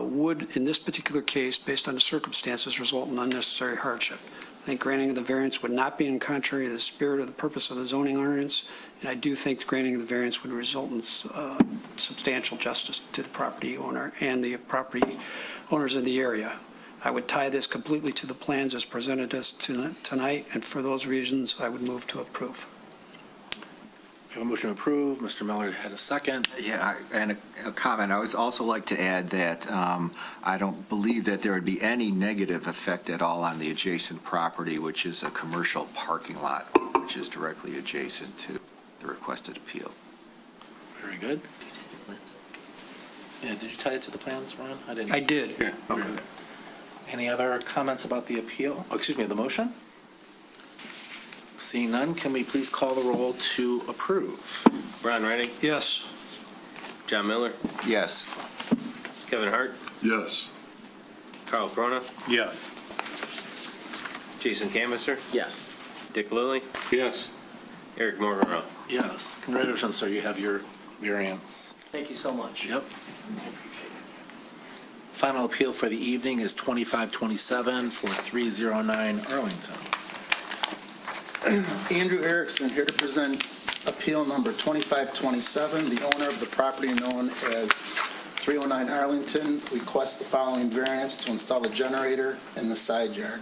would, in this particular case, based on the circumstances, result in unnecessary hardship. I think granting of the variance would not be in contrary to the spirit or the purpose of the zoning ordinance, and I do think granting of the variance would result in substantial justice to the property owner and the property owners in the area. I would tie this completely to the plans as presented us tonight, and for those reasons, I would move to approve. We have a motion to approve. Mr. Miller had a second. Yeah, and a comment. I would also like to add that I don't believe that there would be any negative effect at all on the adjacent property, which is a commercial parking lot, which is directly adjacent to the requested appeal. Very good. Yeah, did you tie it to the plans, Ron? didn't. I did. Yeah. Okay. Any other comments about the appeal? Oh, excuse me, the motion? Seeing none, can we please call the roll to approve? Ron Redding, Yes. John Miller, Yes. Kevin Hart, Yes. Carl Crona, Yes. Jason Canvaser, Yes. Dick Lilly, Yes. Eric Morgenroth. Yes, congratulations, sir, you have your variance. Thank you so much. Yep. Final appeal for the evening is 2527 for 309 Arlington. Andrew Erickson here to present appeal number 2527. The owner of the property known as 309 Arlington requests the following variance to install a generator in the side yard.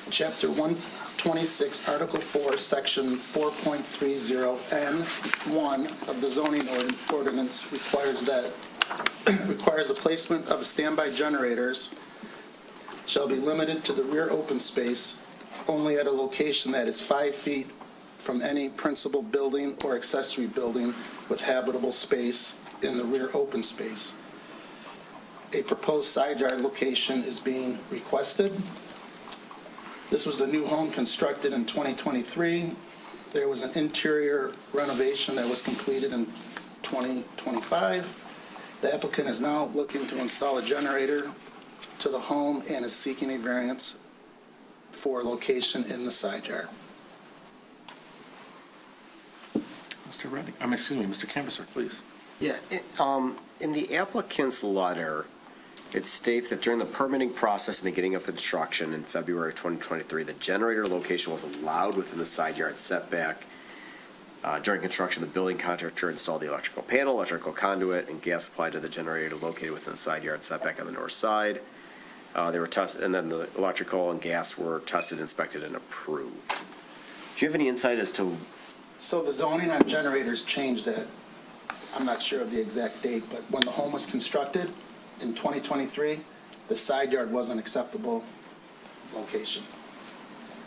Chapter 126, Article 4, Section 4.30N1 of the zoning ordinance requires the placement of standby generators shall be limited to the rear open space only at a location that is 5 feet from any principal building or accessory building with habitable space in the rear open space. A proposed side yard location is being requested. This was a new home constructed in 2023. There was an interior renovation that was completed in 2025. The applicant is now looking to install a generator to the home and is seeking a variance for location in the side yard. Mr. Redding, excuse me, Mr. Canvasser, please. Yeah, in the applicant's letter, it states that during the permitting process and beginning of construction in February 2023, the generator location was allowed within the side yard setback. During construction, the building contractor installed the electrical panel, electrical conduit, and gas supply to the generator located within the side yard setback on the north side. They were tested, and then the electrical and gas were tested, inspected, and approved. Do you have any insight as to? So the zoning on generators changed at, I'm not sure of the exact date, but when the home was constructed in 2023, the side yard was an acceptable location.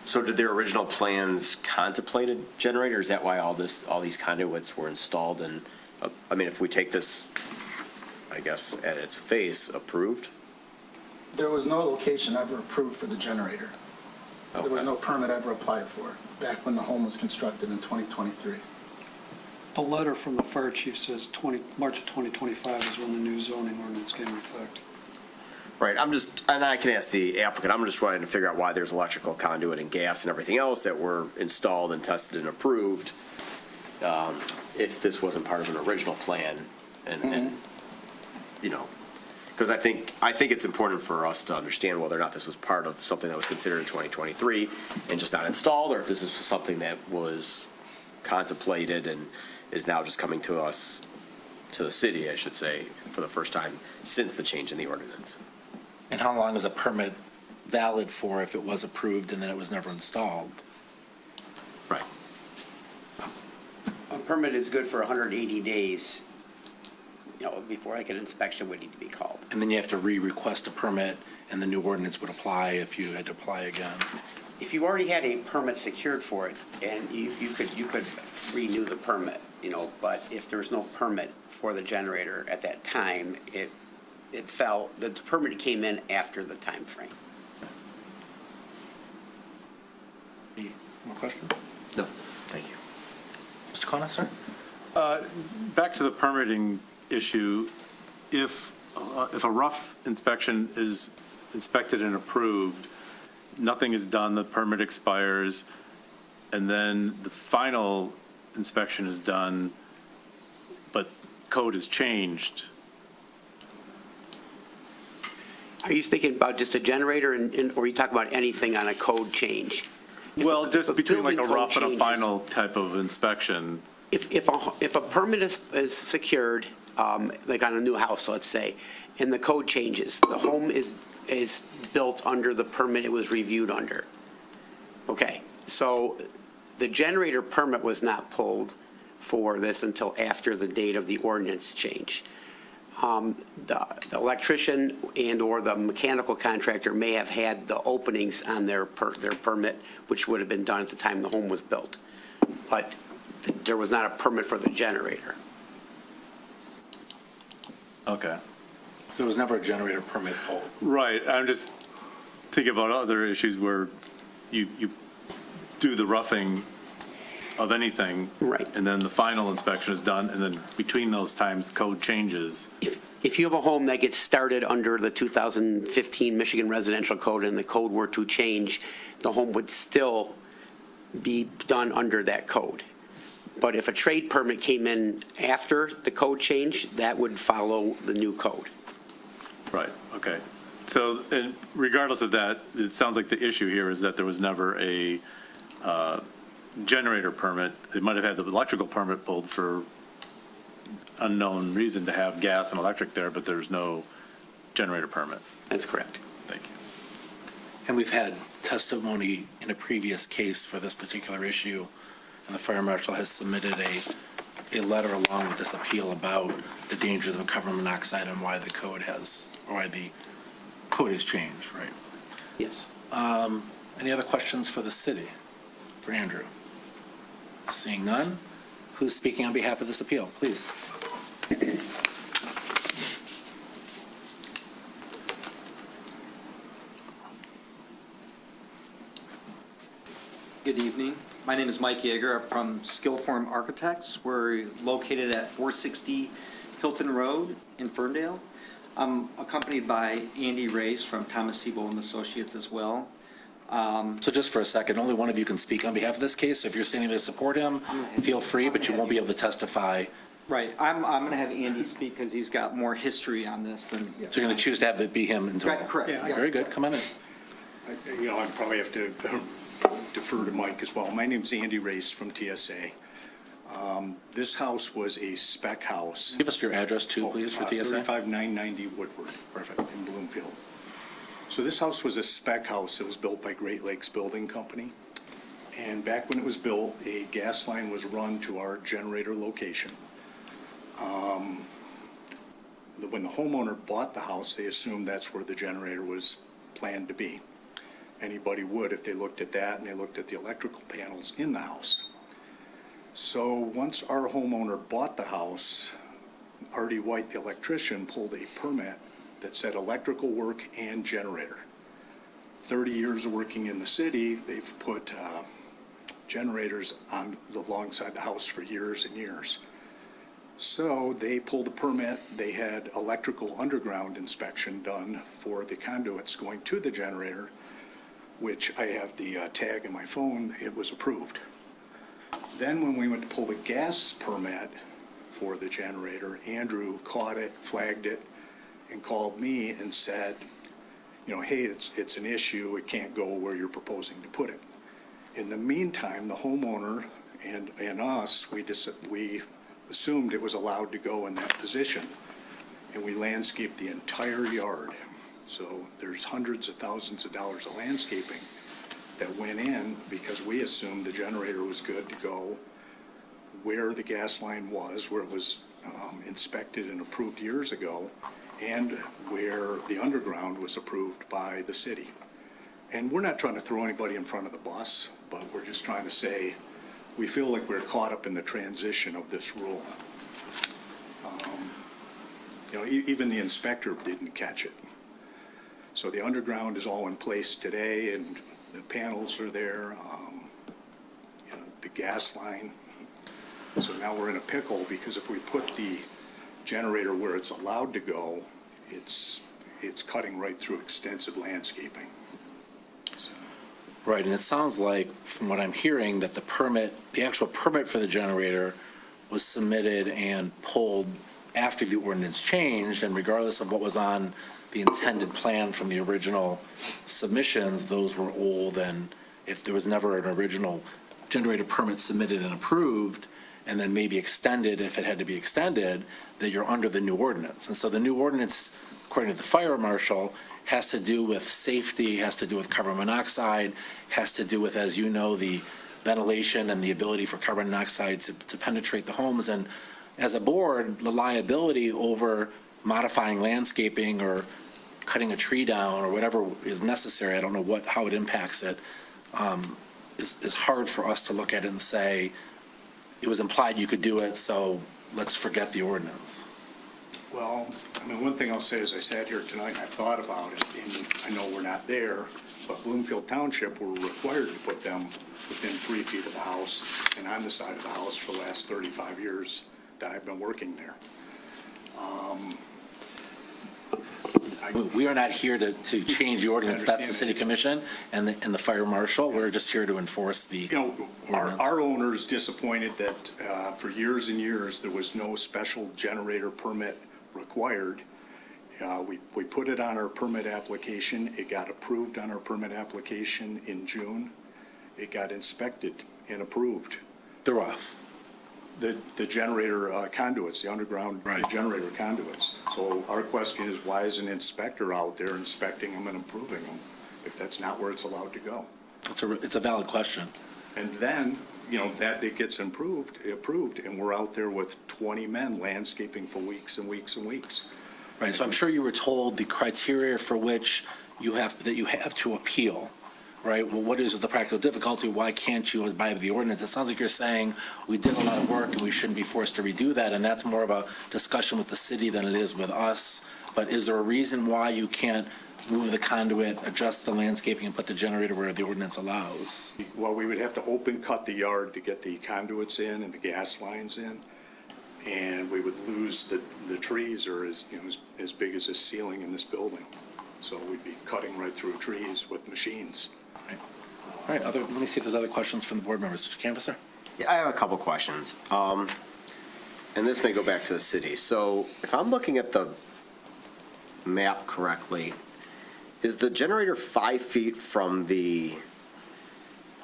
So did their original plans contemplate a generator? Is that why all these conduits were installed? And I mean, if we take this, I guess, at its face, approved? There was no location ever approved for the generator. There was Okay. no permit ever applied for back when the home was constructed in 2023. The letter from the fire chief says March of 2025 is when the new zoning ordinance came into effect. Right, and I can ask the applicant, I'm just trying to figure out why there's electrical conduit and gas and everything else that were installed and tested and approved, if this wasn't part of an original plan, and you know, because I think it's important for us to understand whether or not this was part of something that was considered in 2023 and just not installed, or if this is something that was contemplated and is now just coming to us, to the city, I should say, for the first time since the change in the ordinance. And how long is a permit valid for if it was approved and then it was never installed? Right. A permit is good for 180 days, before like an inspection would need to be called. And then you have to re-request a permit, and the new ordinance would apply if you had to apply again. If you already had a permit secured for it, and you could renew the permit, but if there's no permit for the generator at that time, the permit came in after the time frame. Any more questions? No, thank you. Mr. Kona, sir? Back to the permitting issue, if a rough inspection is inspected and approved, nothing is done, the permit expires, and then the final inspection is done, but code is changed. Are you thinking about just a generator, or are you talking about anything on a code change? Well, just between like a building code rough and a changes. final type of inspection. If a permit is secured, like on a new house, let's say, and the code changes, the home is built under the permit it was reviewed under. Okay, so the generator permit was not pulled for this until after the date of the ordinance change. The electrician and/or the mechanical contractor may have had the openings on their permit, which would have been done at the time the home was built. But there was not a permit for the generator. Okay. There was never a generator permit pulled. Right, I'm just thinking about other issues where you do the roughing of anything. Right. And then the final inspection is done, and then between those times, code changes. If you have a home that gets started under the 2015 Michigan Residential Code and the code were to change, the home would still be done under that code. But if a trade permit came in after the code change, that would follow the new code. Right, okay. So, and regardless of that, it sounds like the issue here is that there was never a generator permit. They might have had the electrical permit pulled for unknown reason to have gas and electric there, but there's no generator permit. That's correct. Thank you. And we've had testimony in a previous case for this particular issue, and the fire marshal has submitted a letter along with this appeal about the dangers of carbon monoxide and why the code has changed, right? Yes. Any other questions for the city? For Andrew? Seeing none, who's speaking on behalf of this appeal, please? Good evening. My name is Mike Yeager. I'm from Skillform Architects. We're located at 460 Hilton Road in Ferndale. I'm accompanied by Andy Race from Thomas Siebel and Associates as well. So just for a second, only one of you can speak on behalf of this case. So if you're standing there to support him, feel free, but you won't be able to testify. Right. I'm going to have Andy speak because he's got more history on this than. So you're going to choose to have it be him in total? Right, correct. Yeah. Very good, come on in. I probably have to defer to Mike as well. My name's Andy Race from TSA. This house was a spec house. Give us your address too, please, for TSA. 35990 Woodward. Perfect. In Bloomfield. So this house was a spec house. It was built by Great Lakes Building Company. And back when it was built, a gas line was run to our generator location. When the homeowner bought the house, they assumed that's where the generator was planned to be. Anybody would if they looked at that and they looked at the electrical panels in the house. So once our homeowner bought the house, Artie White, the electrician, pulled a permit that said electrical work and generator. 30 years of working in the city, they've put generators on alongside the house for years and years. So they pulled a permit. They had electrical underground inspection done for the conduits going to the generator, which I have the tag in my phone. It was approved. Then when we went to pull the gas permit for the generator, Andrew caught it, flagged it, and called me and said, hey, it's an issue. It can't go where you're proposing to put it. In the meantime, the homeowner and us, we assumed it was allowed to go in that position, and we landscaped the entire yard. So there's hundreds of thousands of dollars of landscaping that went in because we assumed the generator was good to go where the gas line was, where it was inspected and approved years ago, and where the underground was approved by the city. And we're not trying to throw anybody in front of the bus, but we're just trying to say, we feel like we're caught up in the transition of this rule. Even the inspector didn't catch it. So the underground is all in place today, and the panels are there, the gas line. So now we're in a pickle because if we put the generator where it's allowed to go, it's cutting right through extensive landscaping. Right, and it sounds like, from what I'm hearing, that the actual permit for the generator was submitted and pulled after the ordinance changed, and regardless of what was on the intended plan from the original submissions, those were old, and if there was never an original generator permit submitted and approved, and then maybe extended if it had to be extended, that you're under the new ordinance. And so the new ordinance, according to the fire marshal, has to do with safety, has to do with carbon monoxide, has to do with, as you know, the ventilation and the ability for carbon monoxide to penetrate the homes. And as a board, the liability over modifying landscaping or cutting a tree down or whatever is necessary, I don't know how it impacts it, is hard for us to look at it and say, it was implied you could do it, so let's forget the ordinance. Well, one thing I'll say is I sat here tonight and I thought about it, and I know we're not there, but Bloomfield Township were required to put them within 3 feet of the house and on the side of the house for the last 35 years that I've been working there. We are not here to change the ordinance. That's the city commission and the fire marshal. We're just here to enforce the You know, ordinance. our owners disappointed that for years and years, there was no special generator permit required. We put it on our permit application. It got approved on our permit application in June. It got inspected and approved. They're off. The generator conduits, the underground generator conduits. So our question is, why is an inspector out there inspecting them and approving them if that's not where it's allowed to go? It's a valid question. And then, you know, that it gets approved, and we're out there with 20 men landscaping for weeks and weeks and weeks. Right, so I'm sure you were told the criteria for which you have to appeal, right? Well, what is the practical difficulty? Why can't you abide by the ordinance? It sounds like you're saying we did a lot of work and we shouldn't be forced to redo that, and that's more of a discussion with the city than it is with us. But is there a reason why you can't move the conduit, adjust the landscaping, and put the generator where the ordinance allows? Well, we would have to open cut the yard to get the conduits in and the gas lines in, and we would lose the trees are as big as this ceiling in this building. So we'd be cutting right through trees with machines. All right, let me see if there's other questions from the board members. Mr. Canvasser? Yeah, I have a couple questions. And this may go back to the city. So if I'm looking at the map correctly, is the generator 5 feet from the,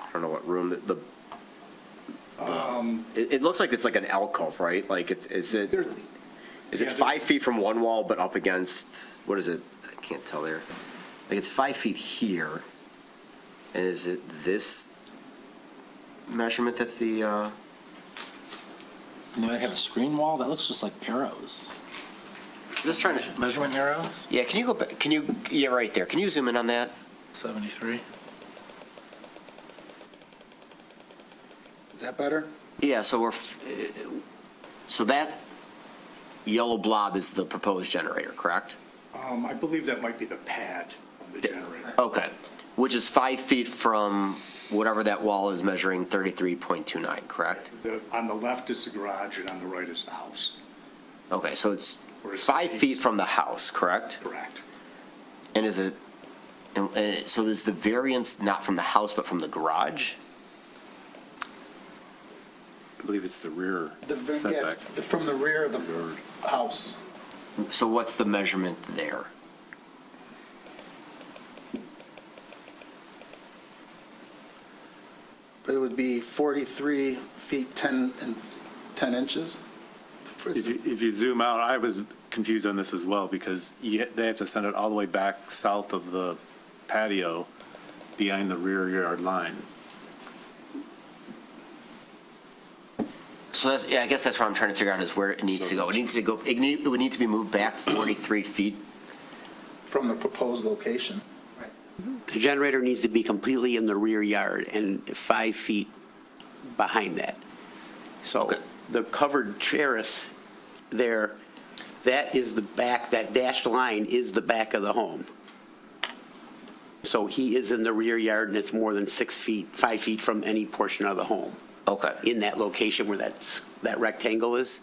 I don't know what room, it looks like it's like an alcove, right? Like is it 5 feet from one wall but up against, what is it? I can't tell there. Like it's 5 feet here. And is it this measurement that's the, You might have a screen wall that looks just like arrows. just trying to, Measurement arrows? yeah, can you go back, yeah, right there. Can you zoom in on that? 73. Is that better? Yeah, so so that yellow blob is the proposed generator, correct? I believe that might be the pad of the generator. Okay, which is 5 feet from whatever that wall is measuring 33.29, correct? On the left is the garage and on the right is the house. Okay, so it's Or is 5 it feet east? from the house, correct? Correct. And is it, so is the variance not from the house but from the garage? I believe it's the rear Yeah, it's from the rear of the house. So what's the measurement there? It would be 43 feet 10 inches. If you zoom out, I was confused on this as well because they have to send it all the way back south of the patio behind the rear yard line. So that's, yeah, I guess that's what I'm trying to figure out is where it needs to go. It would need to be moved back 43 feet. From the proposed location. The generator needs to be completely in the rear yard and 5 feet behind that. So Okay. the covered terrace there, that is the back, that dashed line is the back of the home. So he is in the rear yard and it's more than 6 feet, 5 feet from any portion of the home Okay, in that location where that rectangle is.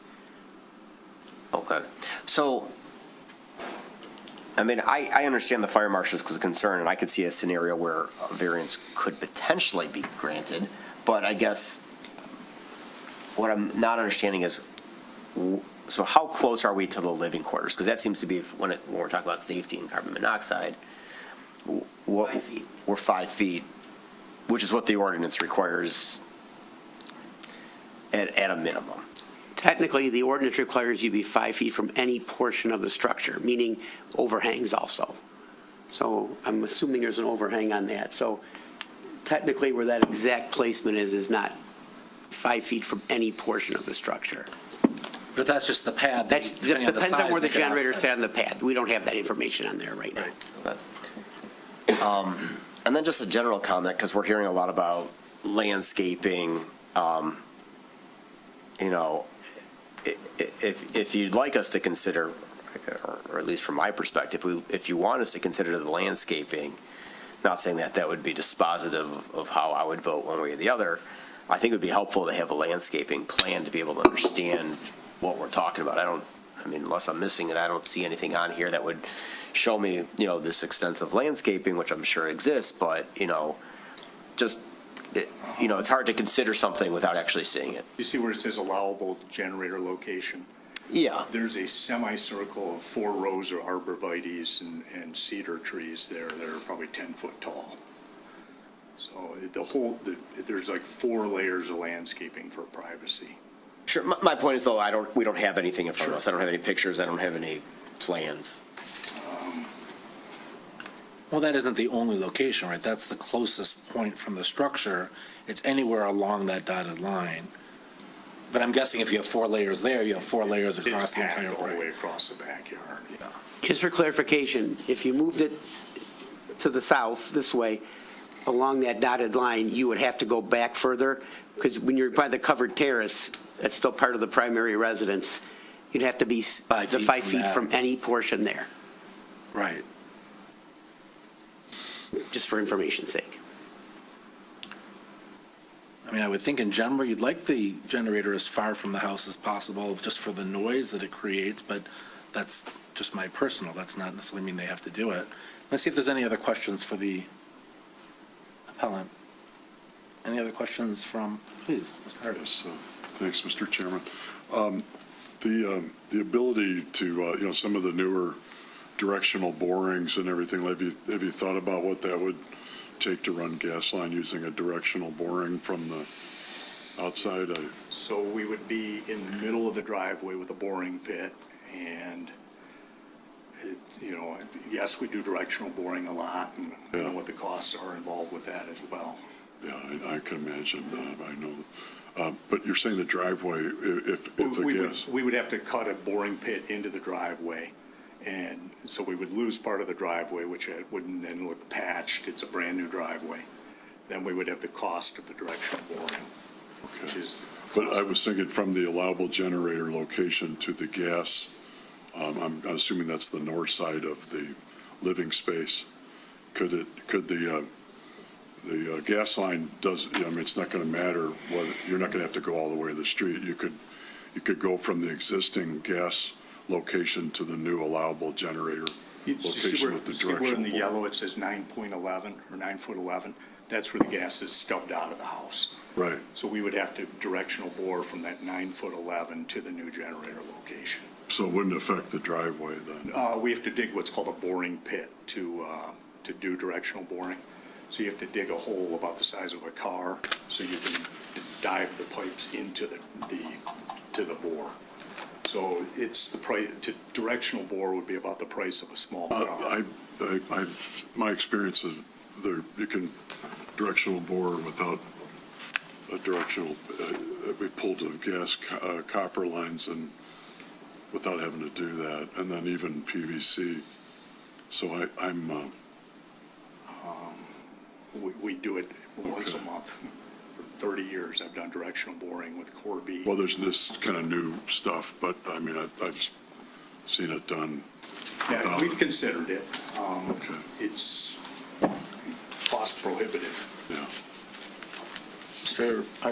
okay. So, I mean, I understand the fire marshal's concern, and I could see a scenario where a variance could potentially be granted, but I guess what I'm not understanding is, so how close are we to the living quarters? Because that seems to be, when we're talking about safety and carbon monoxide, 5 feet. We're 5 feet, which is what the ordinance requires at a minimum. Technically, the ordinance requires you be 5 feet from any portion of the structure, meaning overhangs also. So I'm assuming there's an overhang on that. So technically, where that exact placement is not 5 feet from any portion of the structure. But if that's just the pad, That depending on the depends on size, where the they could generator offset. sat on the pad. We don't have that information on there right now. Okay. And then just a general comment, because we're hearing a lot about landscaping. You know, if you'd like us to consider, or at least from my perspective, if you want us to consider the landscaping, not saying that would be dispositive of how I would vote one way or the other, I think it would be helpful to have a landscaping plan to be able to understand what we're talking about. I mean, unless I'm missing it, I don't see anything on here that would show me, this extensive landscaping, which I'm sure exists, but, it's hard to consider something without actually seeing it. You see where it says allowable generator location? Yeah. There's a semicircle of 4 rows of arborvitaes and cedar trees there that are probably 10 foot tall. So there's like 4 layers of landscaping for privacy. Sure. My point is, though, we don't have anything in front of us. I don't have any pictures. I don't have any plans. Well, that isn't the only location, right? That's the closest point from the structure. It's anywhere along that dotted line. But I'm guessing if you have 4 layers there, you have 4 layers across It's the packed entire all the way break. across the backyard. Yeah. Just for clarification, if you moved it to the south this way, along that dotted line, you would have to go back further? Because when you're by the covered terrace, that's still part of the primary residence, you'd have to be 5 the feet 5 from feet that. from any portion there, Right. just for information's sake. I mean, I would think in general, you'd like the generator as far from the house as possible, just for the noise that it creates, but that's just my personal, that's not necessarily mean they have to do it. Let's see if there's any other questions for the appellant. Any other questions from, please, Mr. Hart? Yes, thanks, Mr. Chairman. The ability to, some of the newer directional borings and everything, have you thought about what that would take to run gas line using a directional boring from the outside? So we would be in the middle of the driveway with a boring pit, and, yes, we do directional boring a lot, and I know what the costs are involved with that as well. Yeah, I can imagine, I know. But you're saying the driveway, if the gas... We would have to cut a boring pit into the driveway, and so we would lose part of the driveway, which it wouldn't then look patched. It's a brand-new driveway. Then we would have the cost of the directional boring, which is... But I was thinking from the allowable generator location to the gas, I'm assuming that's the north side of the living space. Could the gas line it's not going to matter whether, you're not going to have to go all the way to the street. You could go from the existing gas location to the new allowable generator location with the See where in directional the boring. yellow it says 9.11 or 9 foot 11? That's where the gas is stubbed out of the house. Right. So we would have to directional bore from that 9 foot 11 to the new generator location. So it wouldn't affect the driveway then? We have to dig what's called a boring pit to do directional boring. So you have to dig a hole about the size of a car so you can dive the pipes into the bore. So it's the price, directional bore would be about the price of a small car. My experience is you can directional bore without a directional, we pulled the gas copper lines and without having to do that, and then even PVC. So We do it once a month. For 30 years, I've done directional boring with Corby. well, there's this kind of new stuff, but I mean, I've seen it done. Yeah, we've considered it. Okay. It's cost prohibitive. Yeah.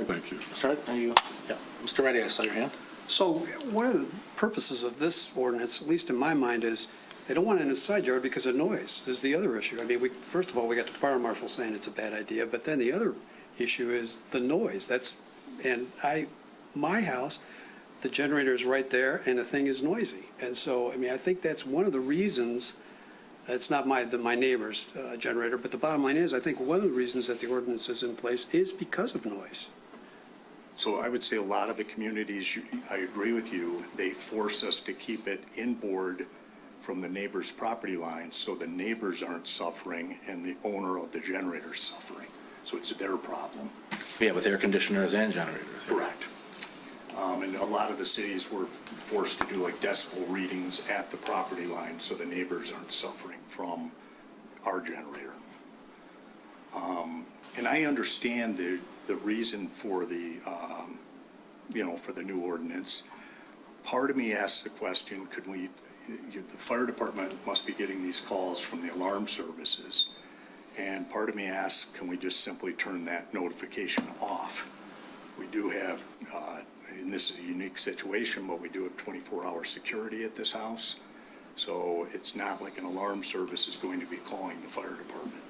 Thank you. Mr. Hart, are you? Yeah. Mr. Reddy, I saw your hand. So one of the purposes of this ordinance, at least in my mind, is they don't want it in the side yard because of noise, is the other issue. I mean, first of all, we got the fire marshal saying it's a bad idea, but then the other issue is the noise. My house, the generator is right there and the thing is noisy. And so, I mean, I think that's one of the reasons, it's not my neighbor's generator, but the bottom line is, I think one of the reasons that the ordinance is in place is because of noise. So I would say a lot of the communities, I agree with you, they force us to keep it inboard from the neighbor's property line so the neighbors aren't suffering and the owner of the generator is suffering. So it's their problem. Yeah, with air conditioners and generators. Yeah. Correct. And a lot of the cities were forced to do like decibel readings at the property line so the neighbors aren't suffering from our generator. And I understand the reason for the, for the new ordinance. Part of me asks the question, the fire department must be getting these calls from the alarm services. And part of me asks, can we just simply turn that notification off? We do have, and this is a unique situation, but we do have 24-hour security at this house. So it's not like an alarm service is going to be calling the fire department.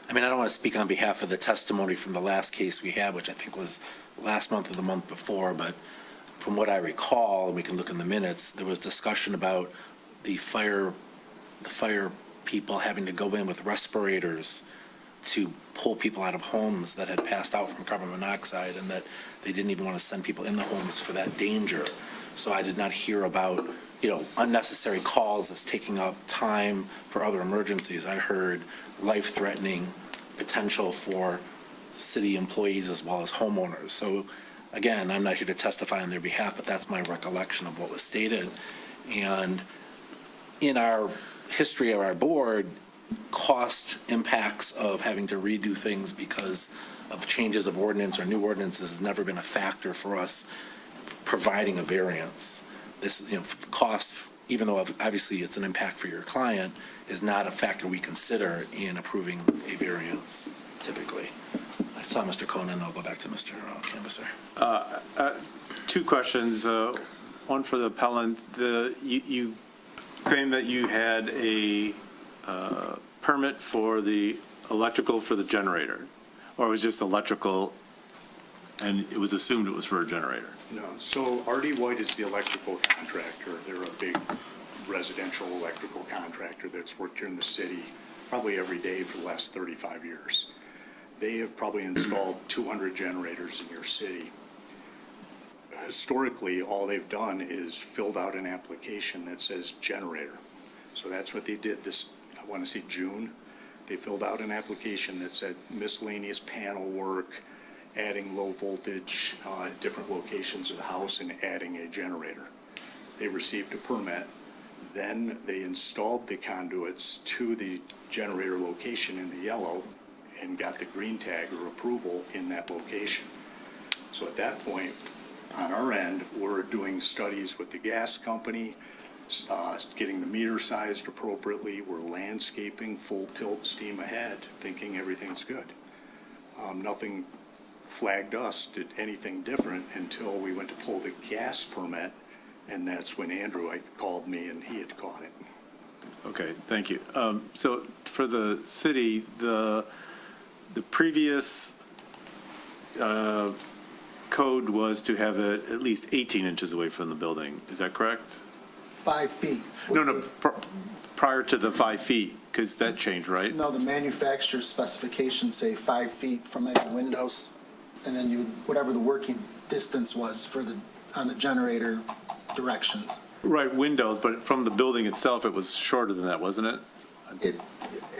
I mean, I don't want to speak on behalf of the testimony from the last case we had, which I think was last month or the month before, but from what I recall, and we can look in the minutes, there was discussion about the fire people having to go in with respirators to pull people out of homes that had passed out from carbon monoxide, and that they didn't even want to send people in the homes for that danger. So I did not hear about, unnecessary calls that's taking up time for other emergencies. I heard life-threatening potential for city employees as well as homeowners. So again, I'm not here to testify on their behalf, but that's my recollection of what was stated. And in our history of our board, cost impacts of having to redo things because of changes of ordinance or new ordinances has never been a factor for us providing a variance. This, cost, even though obviously it's an impact for your client, is not a factor we consider in approving a variance typically. I saw Mr. Conan, I'll go back to Mr. Canvasser. Two questions, one for the appellant. You claim that you had a permit for the electrical for the generator, or it was just electrical and it was assumed it was for a generator? No, so R.D. White is the electrical contractor. They're a big residential electrical contractor that's worked here in the city probably every day for the last 35 years. They have probably installed 200 generators in your city. Historically, all they've done is filled out an application that says generator. So that's what they did this, I want to say June. They filled out an application that said miscellaneous panel work, adding low voltage at different locations of the house, and adding a generator. They received a permit. Then they installed the conduits to the generator location in the yellow and got the green tag or approval in that location. So at that point, on our end, we're doing studies with the gas company, getting the meter sized appropriately. We're landscaping, full tilt, steam ahead, thinking everything's good. Nothing flagged us, did anything different until we went to pull the gas permit, and that's when Andrew called me and he had caught it. Okay, thank you. So for the city, the previous code was to have it at least 18 inches away from the building. Is that correct? 5 feet. No, prior to the 5 feet, because that changed, right? No, the manufacturer's specifications say 5 feet from any windows, and then whatever the working distance was on the generator directions. Right, windows, but from the building itself, it was shorter than that, wasn't it? I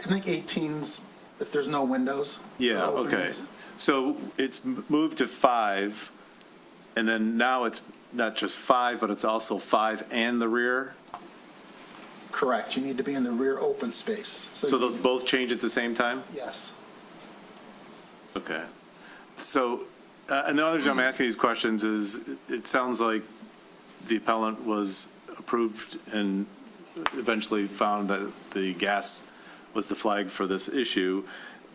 think 18's if there's no windows. Yeah, or okay. openings. So it's moved to 5, and then now it's not just 5, but it's also 5 and the rear? Correct. You need to be in the rear open space. So those both change at the same time? Yes. Okay. So, and the other reason I'm asking these questions is it sounds like the appellant was approved and eventually found that the gas was the flag for this issue.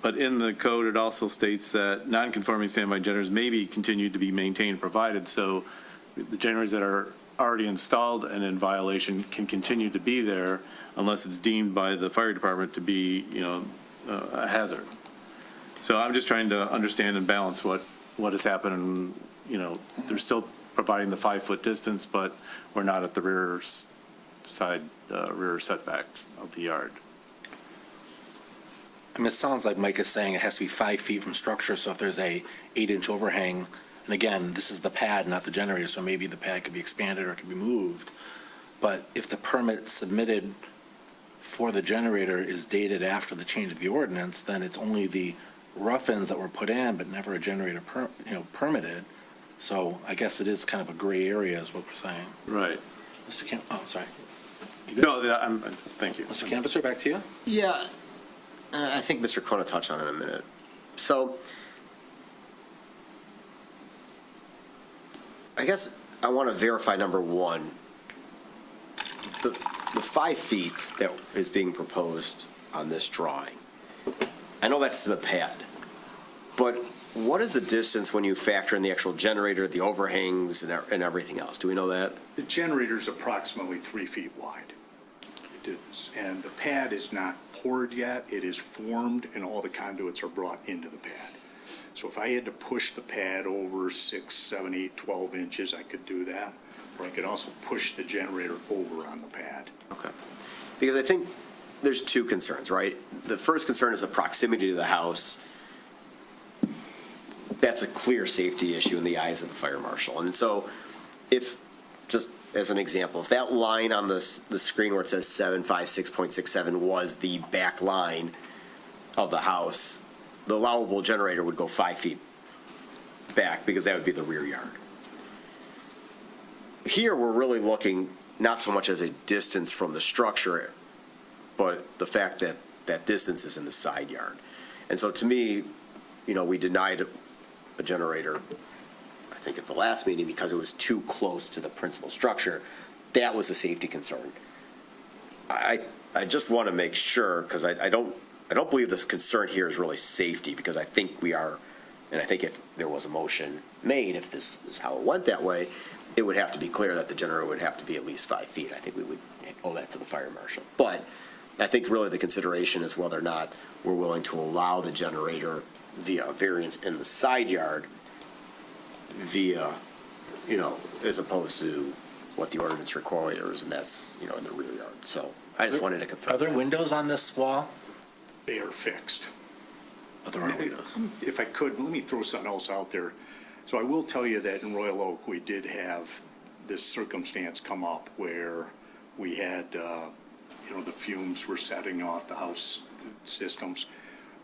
But in the code, it also states that non-conforming standby generators may be continued to be maintained and provided. So the generators that are already installed and in violation can continue to be there unless it's deemed by the fire department to be, a hazard. So I'm just trying to understand and balance what has happened. They're still providing the 5-foot distance, but we're not at the rear side, rear setback of the yard. I mean, it sounds like Mike is saying it has to be 5 feet from structure, so if there's a 8-inch overhang, and again, this is the pad, not the generator, so maybe the pad could be expanded or it could be moved. But if the permit submitted for the generator is dated after the change of the ordinance, then it's only the rough ends that were put in, but never a generator permitted. So I guess it is kind of a gray area is what we're saying. Right. Mr. Camp, oh, sorry. No, thank you. Mr. Canvasser, back to you. Yeah, I think Mr. Kona touched on it in a minute. So I guess I want to verify, number one, the 5 feet that is being proposed on this drawing. I know that's to the pad, but What is the distance when you factor in the actual generator, the overhangs, and everything else? Do we know that? The generator's approximately 3 feet wide. And the pad is not poured yet. It is formed, and all the conduits are brought into the pad. So if I had to push the pad over 6, 7, 8, 12 inches, I could do that. Or I could also push the generator over on the pad. Okay. Because I think there's two concerns, right? The first concern is the proximity to the house. That's a clear safety issue in the eyes of the fire marshal. And so if, just as an example, if that line on the screen where it says 756.67 was the back line of the house, the allowable generator would go 5 feet back because that would be the rear yard. Here, we're really looking not so much as a distance from the structure, but the fact that that distance is in the side yard. And so to me, we denied a generator, I think at the last meeting, because it was too close to the principal structure. That was a safety concern. I just want to make sure, because I don't believe this concern here is really safety, because I think we are, and I think if there was a motion made, if this is how it went that way, it would have to be clear that the generator would have to be at least 5 feet. I think we would owe that to the fire marshal. But I think really the consideration is whether or not we're willing to allow the generator via a variance in the side yard via, as opposed to what the ordinance requires, and that's, in the rear yard. So I just wanted to confirm. Are there windows on this wall? They are fixed. Oh, there are windows. If I could, let me throw something else out there. So I will tell you that in Royal Oak, we did have this circumstance come up where we had, the fumes were setting off the house systems.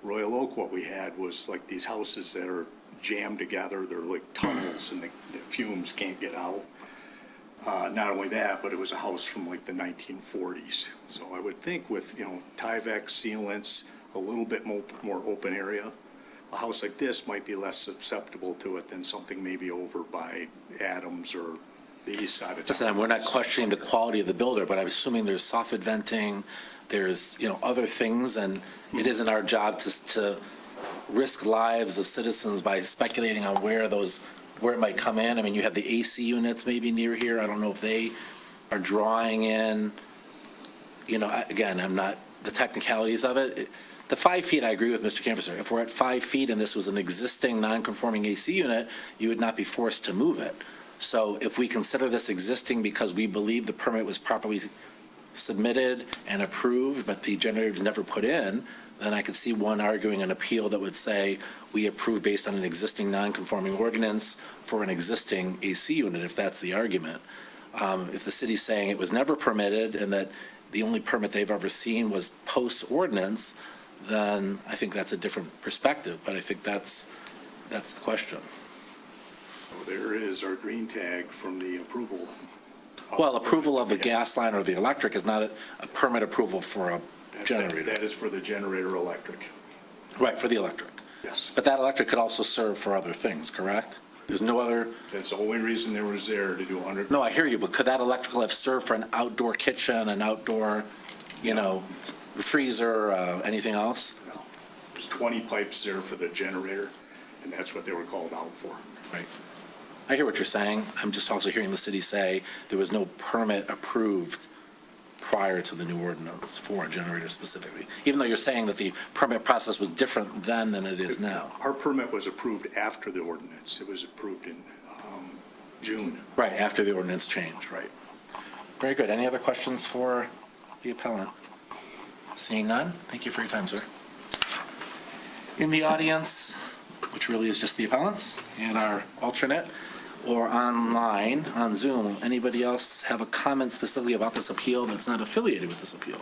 Royal Oak, what we had was like these houses that are jammed together. They're like tunnels, and the fumes can't get out. Not only that, but it was a house from like the 1940s. So I would think with, Tyvek sealants, a little bit more open area, a house like this might be less susceptible to it than something maybe over by Adams or the east side of town. Listen, we're not questioning the quality of the builder, but I'm assuming there's soffit venting, there's, other things, and it isn't our job to risk lives of citizens by speculating on where it might come in. I mean, you have the AC units maybe near here. I don't know if they are drawing in, again, I'm not, the technicalities of it. The 5 feet, I agree with Mr. Canvasser. If we're at 5 feet and this was an existing non-conforming AC unit, you would not be forced to move it. So if we consider this existing because we believe the permit was properly submitted and approved, but the generator was never put in, then I could see one arguing an appeal that would say we approve based on an existing non-conforming ordinance for an existing AC unit, if that's the argument. If the city's saying it was never permitted and that the only permit they've ever seen was post-ordinance, then I think that's a different perspective, but I think that's the question. So there is our green tag from the approval. Well, approval of the gas line or the electric is not a permit approval for a generator. That is for the generator electric. Right, for the electric. Yes. But that electric could also serve for other things, correct? There's no other, That's the only reason there was there to do 100. no, I hear you, but could that electrical have served for an outdoor kitchen, an outdoor, freezer, anything else? No. There's 20 pipes there for the generator, and that's what they were called out for. Right. I hear what you're saying. I'm just also hearing the city say there was no permit approved prior to the new ordinance for a generator specifically, even though you're saying that the permit process was different then than it is now. Our permit was approved after the ordinance. It was approved in June. Right, after the ordinance changed, right. Very good. Any other questions for the appellant? Seeing none, thank you for your time, sir. In the audience, which really is just the appellants and our alternate, or online, on Zoom, anybody else have a comment specifically about this appeal that's not affiliated with this appeal?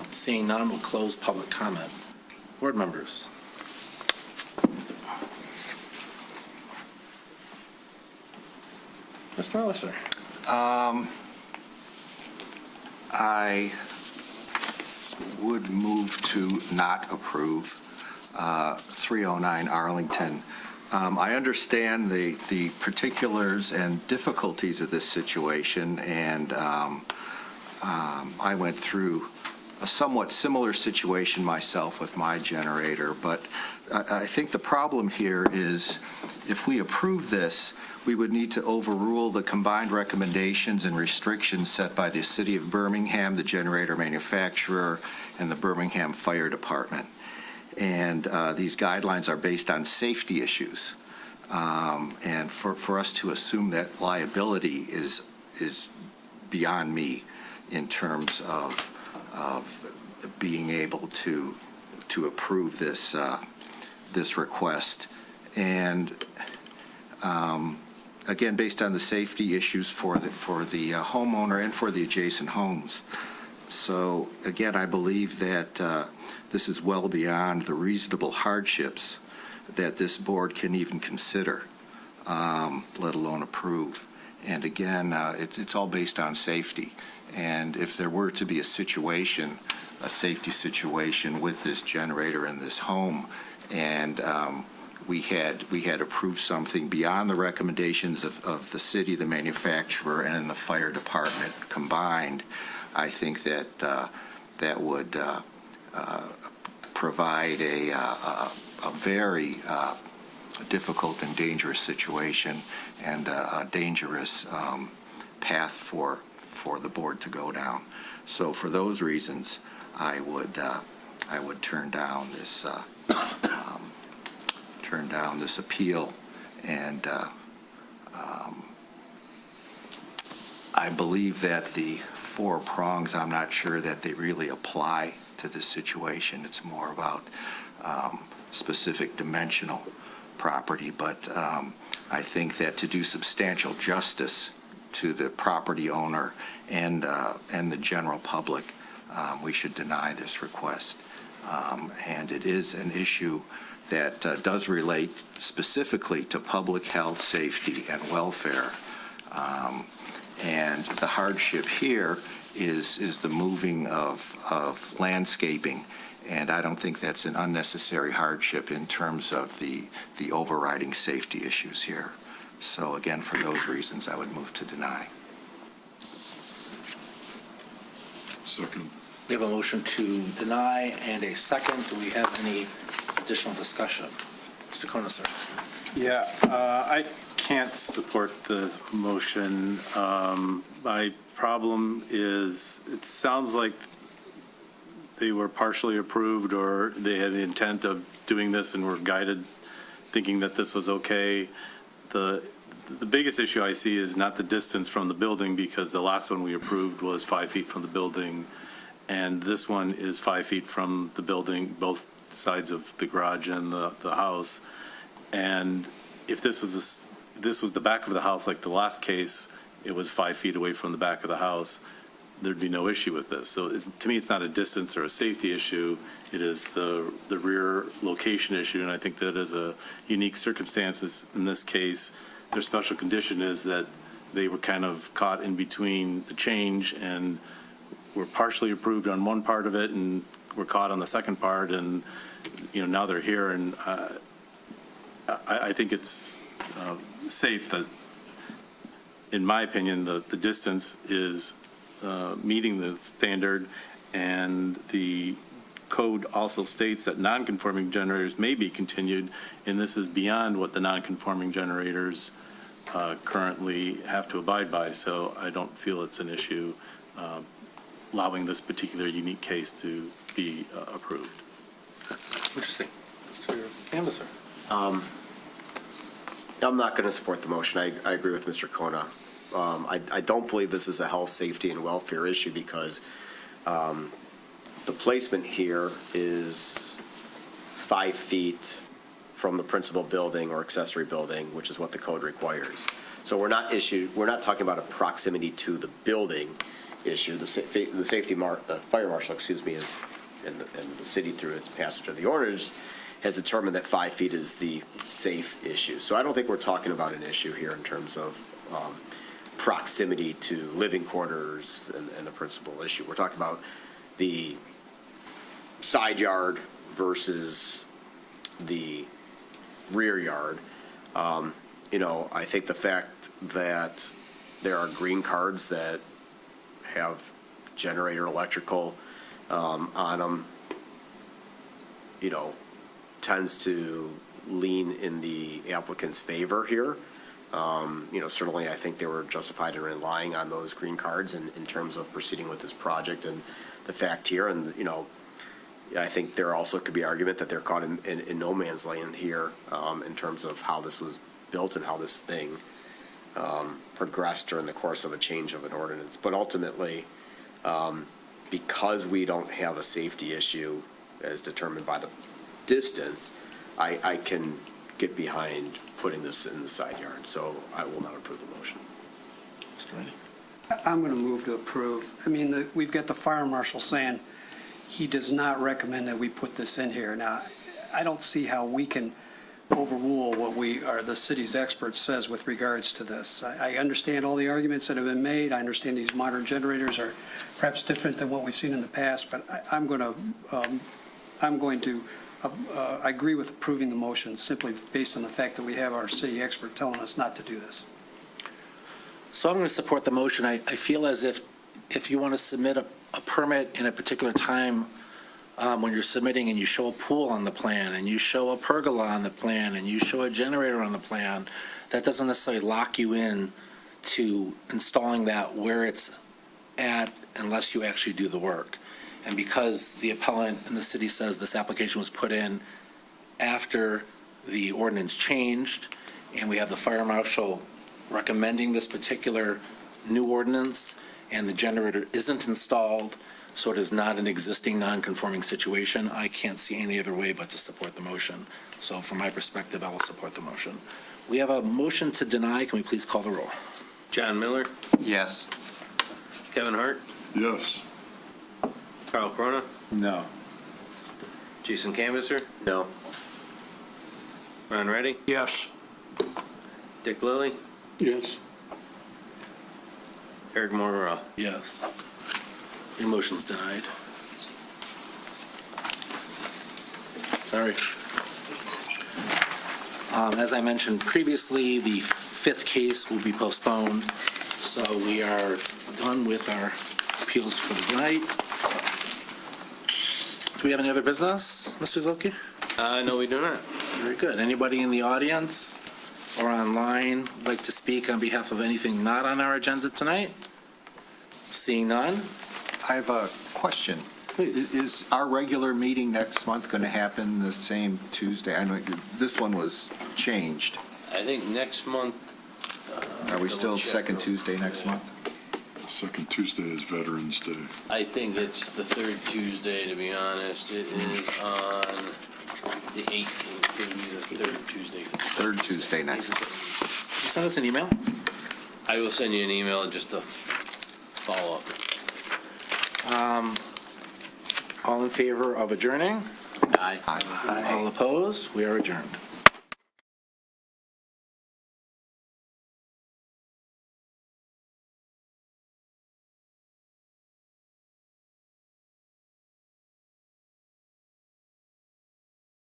Seeing none, we'll close public comment. Board members. Mr. Miller, sir. I would move to not approve 309 Arlington. I understand the particulars and difficulties of this situation, and I went through somewhat similar situation myself with my generator, but I think the problem here is if we approve this, we would need to overrule the combined recommendations and restrictions set by the City of Birmingham, the generator manufacturer, and the Birmingham Fire Department. And these guidelines are based on safety issues. And for us to assume that liability is beyond me in terms of being able to approve this request. And again, based on the safety issues for the homeowner and for the adjacent homes. So again, I believe that this is well beyond the reasonable hardships that this board can even consider, let alone approve. And again, it's all based on safety. And if there were to be a situation, a safety situation with this generator in this home, and we had approved something beyond the recommendations of the city, the manufacturer, and the fire department combined, I think that that would provide a very difficult and dangerous situation and a dangerous path for the board to go down. So for those reasons, I would turn down this appeal, and I believe that the 4 prongs, I'm not sure that they really apply to this situation. It's more about specific dimensional property, but I think that to do substantial justice to the property owner and the general public, we should deny this request. And it is an issue that does relate specifically to public health, safety, and welfare. And the hardship here is the moving of landscaping, and I don't think that's an unnecessary hardship in terms of the overriding safety issues here. So again, for those reasons, I would move to deny. Second. We have a motion to deny and a second. Do we have any additional discussion? Mr. Kona, sir. Yeah, I can't support the motion. My problem is it sounds like they were partially approved, or they had the intent of doing this and were guided thinking that this was okay. The biggest issue I see is not the distance from the building, because the last one we approved was 5 feet from the building, and this one is 5 feet from the building, both sides of the garage and the house. And if this was the back of the house, like the last case, it was 5 feet away from the back of the house, there'd be no issue with this. So to me, it's not a distance or a safety issue. It is the rear location issue, and I think that is a unique circumstances in this case. Their special condition is that they were kind of caught in between the change and were partially approved on one part of it and were caught on the second part, and now they're here, and I think it's safe that, in my opinion, the distance is meeting the standard, and the code also states that non-conforming generators may be continued, and this is beyond what the non-conforming generators currently have to abide by. So I don't feel it's an issue allowing this particular unique case to be approved. Interesting. Mr. Canvasser. I'm not going to support the motion. I agree with Mr. Kona. I don't believe this is a health, safety, and welfare issue, because the placement here is 5 feet from the principal building or accessory building, which is what the code requires. So we're not talking about a proximity to the building issue. The fire marshal, is, and the city through its passage of the orders, has determined that 5 feet is the safe issue. So I don't think we're talking about an issue here in terms of proximity to living quarters and the principal issue. We're talking about the side yard versus the rear yard. I think the fact that there are green cards that have generator electrical on them, tends to lean in the applicant's favor here. Certainly, I think they were justified in relying on those green cards in terms of proceeding with this project and the fact here. And, I think there also could be argument that they're caught in no man's land here in terms of how this was built and how this thing progressed during the course of a change of an ordinance. But ultimately, because we don't have a safety issue as determined by the distance, I can get behind putting this in the side yard. So I will not approve the motion. Mr. Rennie? I'm going to move to approve. I mean, we've got the fire marshal saying he does not recommend that we put this in here. Now, I don't see how we can overrule what the city's expert says with regards to this. I understand all the arguments that have been made. I understand these modern generators are perhaps different than what we've seen in the past, but I'm going to I agree with approving the motion simply based on the fact that we have our city expert telling us not to do this. So I'm going to support the motion. I feel as if you want to submit a permit in a particular time when you're submitting and you show a pool on the plan and you show a pergola on the plan and you show a generator on the plan, that doesn't necessarily lock you in to installing that where it's at unless you actually do the work. And because the appellant and the city says this application was put in after the ordinance changed, and we have the fire marshal recommending this particular new ordinance, and the generator isn't installed, so it is not an existing non-conforming situation, I can't see any other way but to support the motion. So from my perspective, I will support the motion. We have a motion to deny. Can we please call the roll? John Miller, Yes. Kevin Hart, Yes. Carl Corona, No. Jason Canvasser, No. Ron Ready, Yes. Dick Lilly, Yes. Eric Mormorell. Yes. Your motion's denied. Sorry. As I mentioned previously, the fifth case will be postponed, so we are done with our appeals for the night. Do we have any other business, Mr. Zilke? No, we do not. Very good. Anybody in the audience or online like to speak on behalf of anything not on our agenda tonight? Seeing none? I have a question. Please. Is our regular meeting next month going to happen the same Tuesday? I know this one was changed. I think next month. Are we still second Tuesday next month? Second Tuesday is Veterans Day. I think it's the third Tuesday, to be honest. It is on the 18th. It will be the third Tuesday. Third Tuesday next month. You send us an email? I will send you an email just to follow up. All in favor of adjourning? Aye. All opposed? We are adjourned.